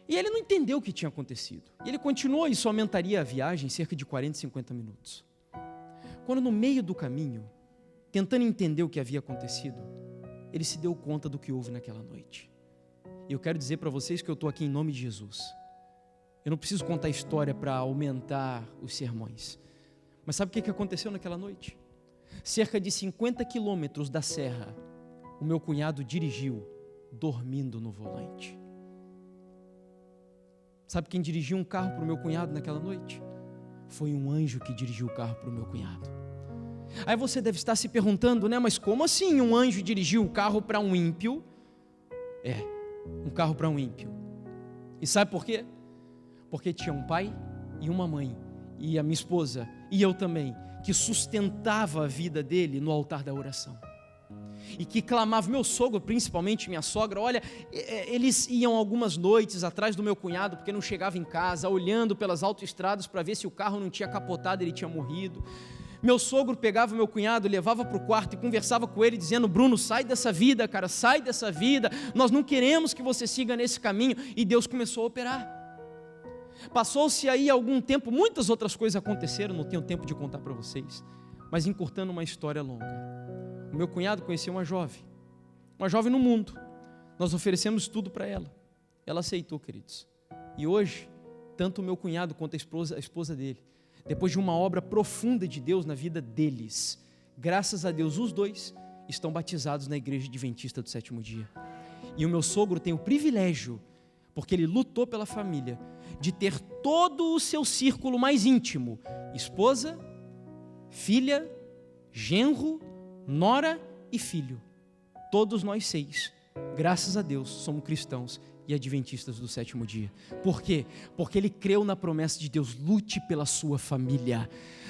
E ele não entendeu o que tinha acontecido. E ele continuou e isso aumentaria a viagem cerca de 40, 50 minutos. Quando no meio do caminho, tentando entender o que havia acontecido, ele se deu conta do que houve naquela noite. E eu quero dizer para vocês que eu estou aqui em nome de Jesus. Eu não preciso contar história para aumentar os sermões. Mas sabe o que aconteceu naquela noite? Cerca de 50 quilômetros da serra, o meu cunhado dirigiu, dormindo no volante. Sabe quem dirigiu um carro para o meu cunhado naquela noite? Foi um anjo que dirigiu o carro para o meu cunhado. Aí você deve estar se perguntando, né? Mas como assim um anjo dirigiu o carro para um ímpio? Um carro para um ímpio. E sabe por quê? Porque tinha um pai e uma mãe, e a minha esposa, e eu também, que sustentava a vida dele no altar da oração. E que clamava, meu sogro, principalmente minha sogra, olha, eles iam algumas noites atrás do meu cunhado, porque não chegava em casa, olhando pelas autoestradas para ver se o carro não tinha capotado, ele tinha morrido. Meu sogro pegava meu cunhado, levava para o quarto e conversava com ele, dizendo, Bruno, sai dessa vida, cara, sai dessa vida, nós não queremos que você siga nesse caminho. E Deus começou a operar. Passou-se aí algum tempo, muitas outras coisas aconteceram, não tenho tempo de contar para vocês, mas encurtando uma história longa. O meu cunhado conheceu uma jovem no mundo. Nós oferecemos tudo para ela. Ela aceitou, queridos. E hoje, tanto o meu cunhado quanto a esposa dele, depois de uma obra profunda de Deus na vida deles, graças a Deus, os dois estão batizados na Igreja Adventista do Sétimo Dia. E o meu sogro tem o privilégio, porque ele lutou pela família, de ter todo o seu círculo mais íntimo, esposa, filha, genro, nora e filho. Todos nós 6, graças a Deus, somos cristãos e adventistas do sétimo dia. Por quê? Porque ele creu na promessa de Deus. Lute pela sua família,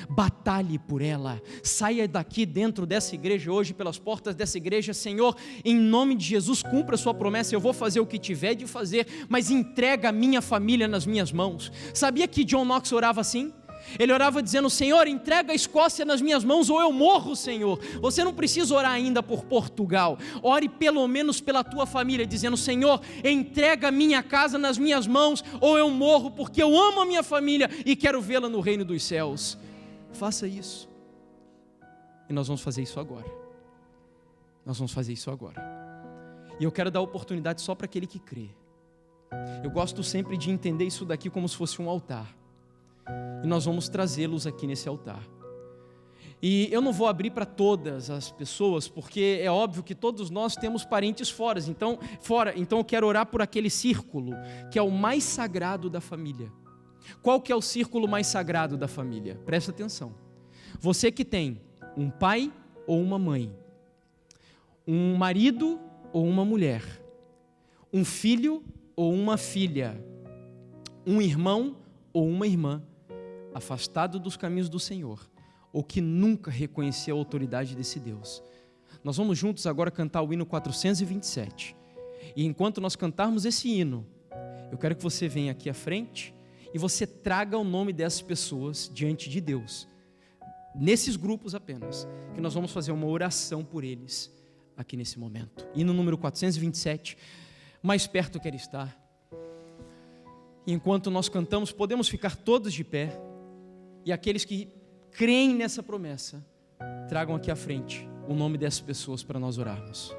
batalhe por ela, saia daqui dentro dessa igreja hoje, pelas portas dessa igreja, Senhor, em nome de Jesus, cumpra a sua promessa, eu vou fazer o que tiver de fazer, mas entrega a minha família nas minhas mãos. Sabia que John Knox orava assim? Ele orava dizendo, Senhor, entrega a Escócia nas minhas mãos ou eu morro, Senhor. Você não precisa orar ainda por Portugal, ore pelo menos pela tua família, dizendo, Senhor, entrega a minha casa nas minhas mãos ou eu morro, porque eu amo a minha família e quero vê-la no reino dos céus. Faça isso. E nós vamos fazer isso agora. Nós vamos fazer isso agora. E eu quero dar oportunidade só para aquele que crê. Eu gosto sempre de entender isso daqui como se fosse um altar. E nós vamos trazê-los aqui nesse altar. E eu não vou abrir para todas as pessoas, porque é óbvio que todos nós temos parentes fora, então eu quero orar por aquele círculo que é o mais sagrado da família. Qual que é o círculo mais sagrado da família? Presta atenção. Você que tem um pai ou uma mãe, um marido ou uma mulher, um filho ou uma filha, um irmão ou uma irmã, afastado dos caminhos do Senhor, ou que nunca reconheceu a autoridade desse Deus. Nós vamos juntos agora cantar o hino 427. E enquanto nós cantarmos esse hino, eu quero que você venha aqui à frente e você traga o nome dessas pessoas diante de Deus. Nesses grupos apenas, que nós vamos fazer uma oração por eles aqui nesse momento. Hino número 427, mais perto quer estar. E enquanto nós cantamos, podemos ficar todos de pé. E aqueles que creem nessa promessa, tragam aqui à frente o nome dessas pessoas para nós orarmos.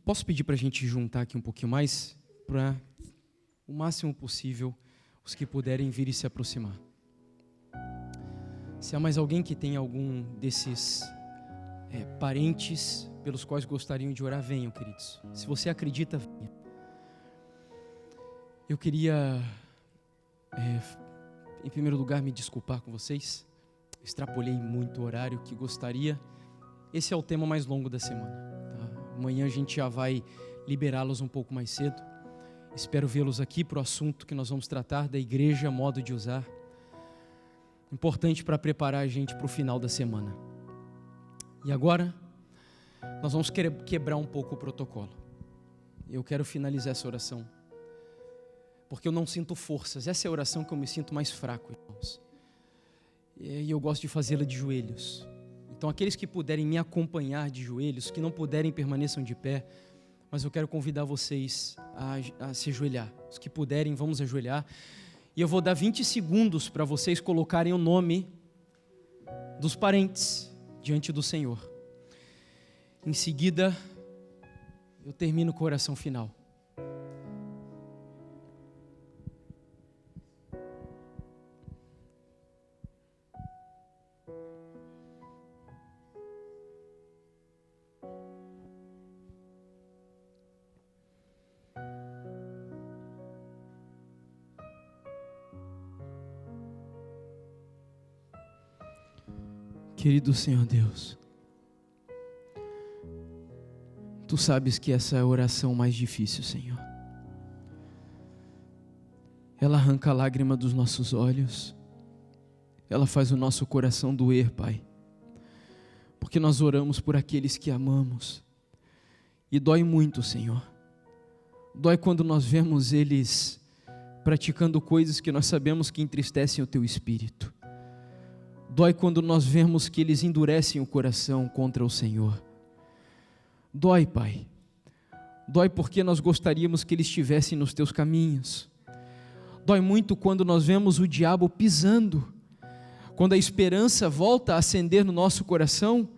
Posso pedir para a gente juntar aqui um pouquinho mais, para o máximo possível, os que puderem vir e se aproximar. Se há mais alguém que tem algum desses parentes pelos quais gostariam de orar, venham, queridos. Se você acredita, venha. Eu queria, em primeiro lugar, me desculpar com vocês. Extrapolei muito o horário que gostaria. Esse é o tema mais longo da semana. Tá? Amanhã a gente já vai liberá-los um pouco mais cedo. Espero vê-los aqui para o assunto que nós vamos tratar da igreja, modo de usar. Importante para preparar a gente para o final da semana. E agora, nós vamos quebrar um pouco o protocolo. Eu quero finalizar essa oração, porque eu não sinto forças. Essa é a oração que eu me sinto mais fraco, irmãos. E eu gosto de fazê-la de joelhos. Então, aqueles que puderem me acompanhar de joelhos, que não puderem, permaneçam de pé. Mas eu quero convidar vocês a se ajoelhar. Os que puderem, vamos ajoelhar. E eu vou dar 20 segundos para vocês colocarem o nome dos parentes diante do Senhor. Em seguida, eu termino com a oração final. Querido Senhor Deus, Tu sabes que essa é a oração mais difícil, Senhor. Ela arranca a lágrima dos nossos olhos, ela faz o nosso coração doer, Pai, porque nós oramos por aqueles que amamos, e dói muito, Senhor. Dói quando nós vemos eles praticando coisas que nós sabemos que entristecem o Teu Espírito. Dói quando nós vemos que eles endurecem o coração contra o Senhor. Dói, Pai. Dói porque nós gostaríamos que eles estivessem nos Teus caminhos. Dói muito quando nós vemos o diabo pisando, quando a esperança volta a acender no nosso coração,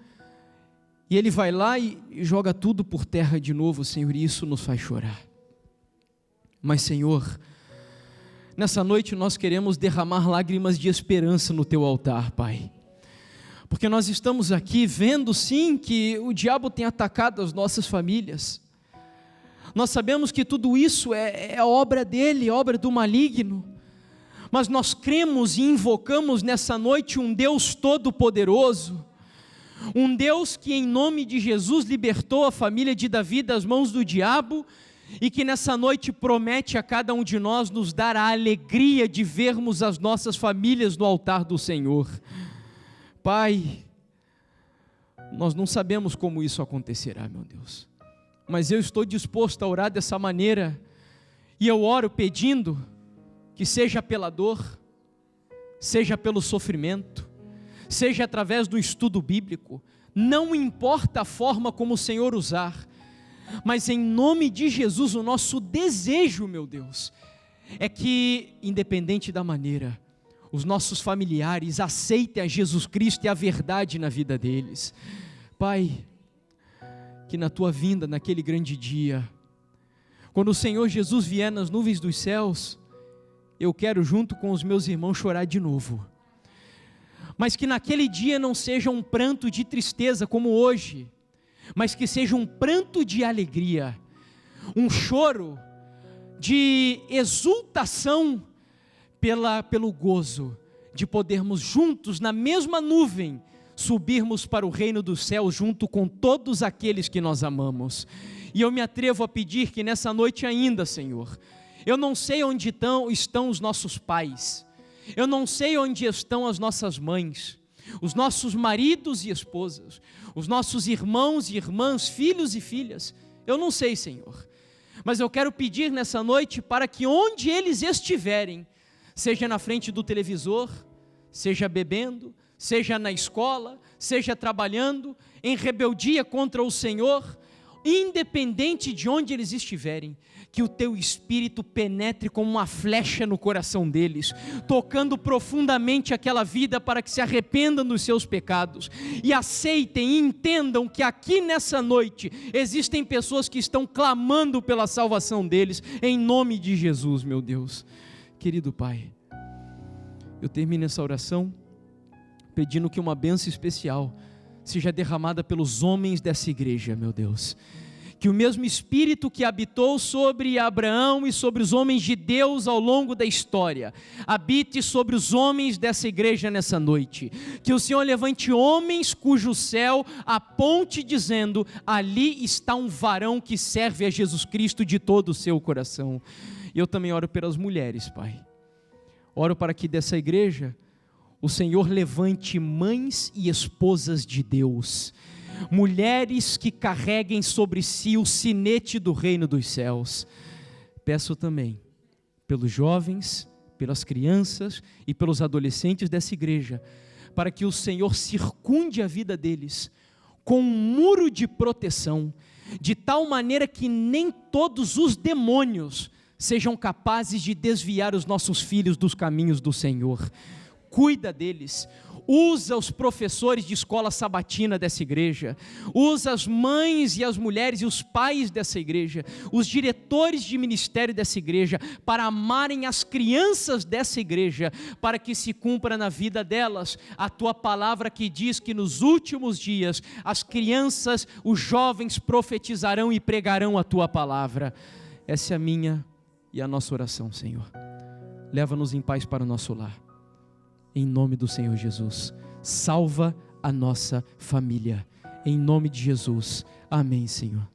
e ele vai lá e joga tudo por terra de novo, Senhor, e isso nos faz chorar. Mas, Senhor, nessa noite nós queremos derramar lágrimas de esperança no Teu altar, Pai. Porque nós estamos aqui vendo sim que o diabo tem atacado as nossas famílias. Nós sabemos que tudo isso é obra dele, obra do maligno. Mas nós cremos e invocamos nessa noite um Deus todo-poderoso. Um Deus que em nome de Jesus libertou a família de Davi das mãos do diabo, e que nessa noite promete a cada um de nós nos dar a alegria de vermos as nossas famílias no altar do Senhor. Pai, nós não sabemos como isso acontecerá, meu Deus, mas eu estou disposto a orar dessa maneira, e eu oro pedindo que seja pela dor, seja pelo sofrimento, seja através do estudo bíblico, não importa a forma como o Senhor usar, mas em nome de Jesus, o nosso desejo, meu Deus, é que, independente da maneira, os nossos familiares aceitem a Jesus Cristo e a verdade na vida deles. Pai, que na Tua vinda, naquele grande dia, quando o Senhor Jesus vier nas nuvens dos céus, eu quero junto com os meus irmãos chorar de novo. Mas que naquele dia não seja um pranto de tristeza como hoje, mas que seja um pranto de alegria, um choro de exultação pelo gozo de podermos juntos na mesma nuvem subirmos para o reino dos céus junto com todos aqueles que nós amamos. E eu me atrevo a pedir que nessa noite ainda, Senhor, eu não sei onde estão os nossos pais, eu não sei onde estão as nossas mães, os nossos maridos e esposas, os nossos irmãos e irmãs, filhos e filhas, eu não sei, Senhor, mas eu quero pedir nessa noite para que onde eles estiverem, seja na frente do televisor, seja bebendo, seja na escola, seja trabalhando, em rebeldia contra o Senhor, independente de onde eles estiverem, que o teu Espírito penetre como uma flecha no coração deles, tocando profundamente aquela vida para que se arrependam dos seus pecados e aceitem e entendam que aqui nessa noite existem pessoas que estão clamando pela salvação deles, em nome de Jesus, meu Deus. Querido Pai, eu termino essa oração pedindo que uma bênção especial seja derramada pelos homens dessa igreja, meu Deus. Que o mesmo Espírito que habitou sobre Abraão e sobre os homens de Deus ao longo da história, habite sobre os homens dessa igreja nessa noite. Que o Senhor levante homens cujo céu aponte dizendo: ali está um varão que serve a Jesus Cristo de todo o seu coração. E eu também oro pelas mulheres, Pai. Oro para que dessa igreja o Senhor levante mães e esposas de Deus, mulheres que carreguem sobre si o sinete do reino dos céus. Peço também pelos jovens, pelas crianças e pelos adolescentes dessa igreja, para que o Senhor circunde a vida deles com um muro de proteção, de tal maneira que nem todos os demônios sejam capazes de desviar os nossos filhos dos caminhos do Senhor. Cuida deles, usa os professores de escola sabatina dessa igreja, usa as mães e as mulheres e os pais dessa igreja, os diretores de ministério dessa igreja, para amarem as crianças dessa igreja, para que se cumpra na vida delas a tua palavra que diz que nos últimos dias as crianças, os jovens profetizarão e pregarão a tua palavra. Essa é a minha e a nossa oração, Senhor. Leva-nos em paz para o nosso lar. Em nome do Senhor Jesus, salva a nossa família, em nome de Jesus, amém, Senhor.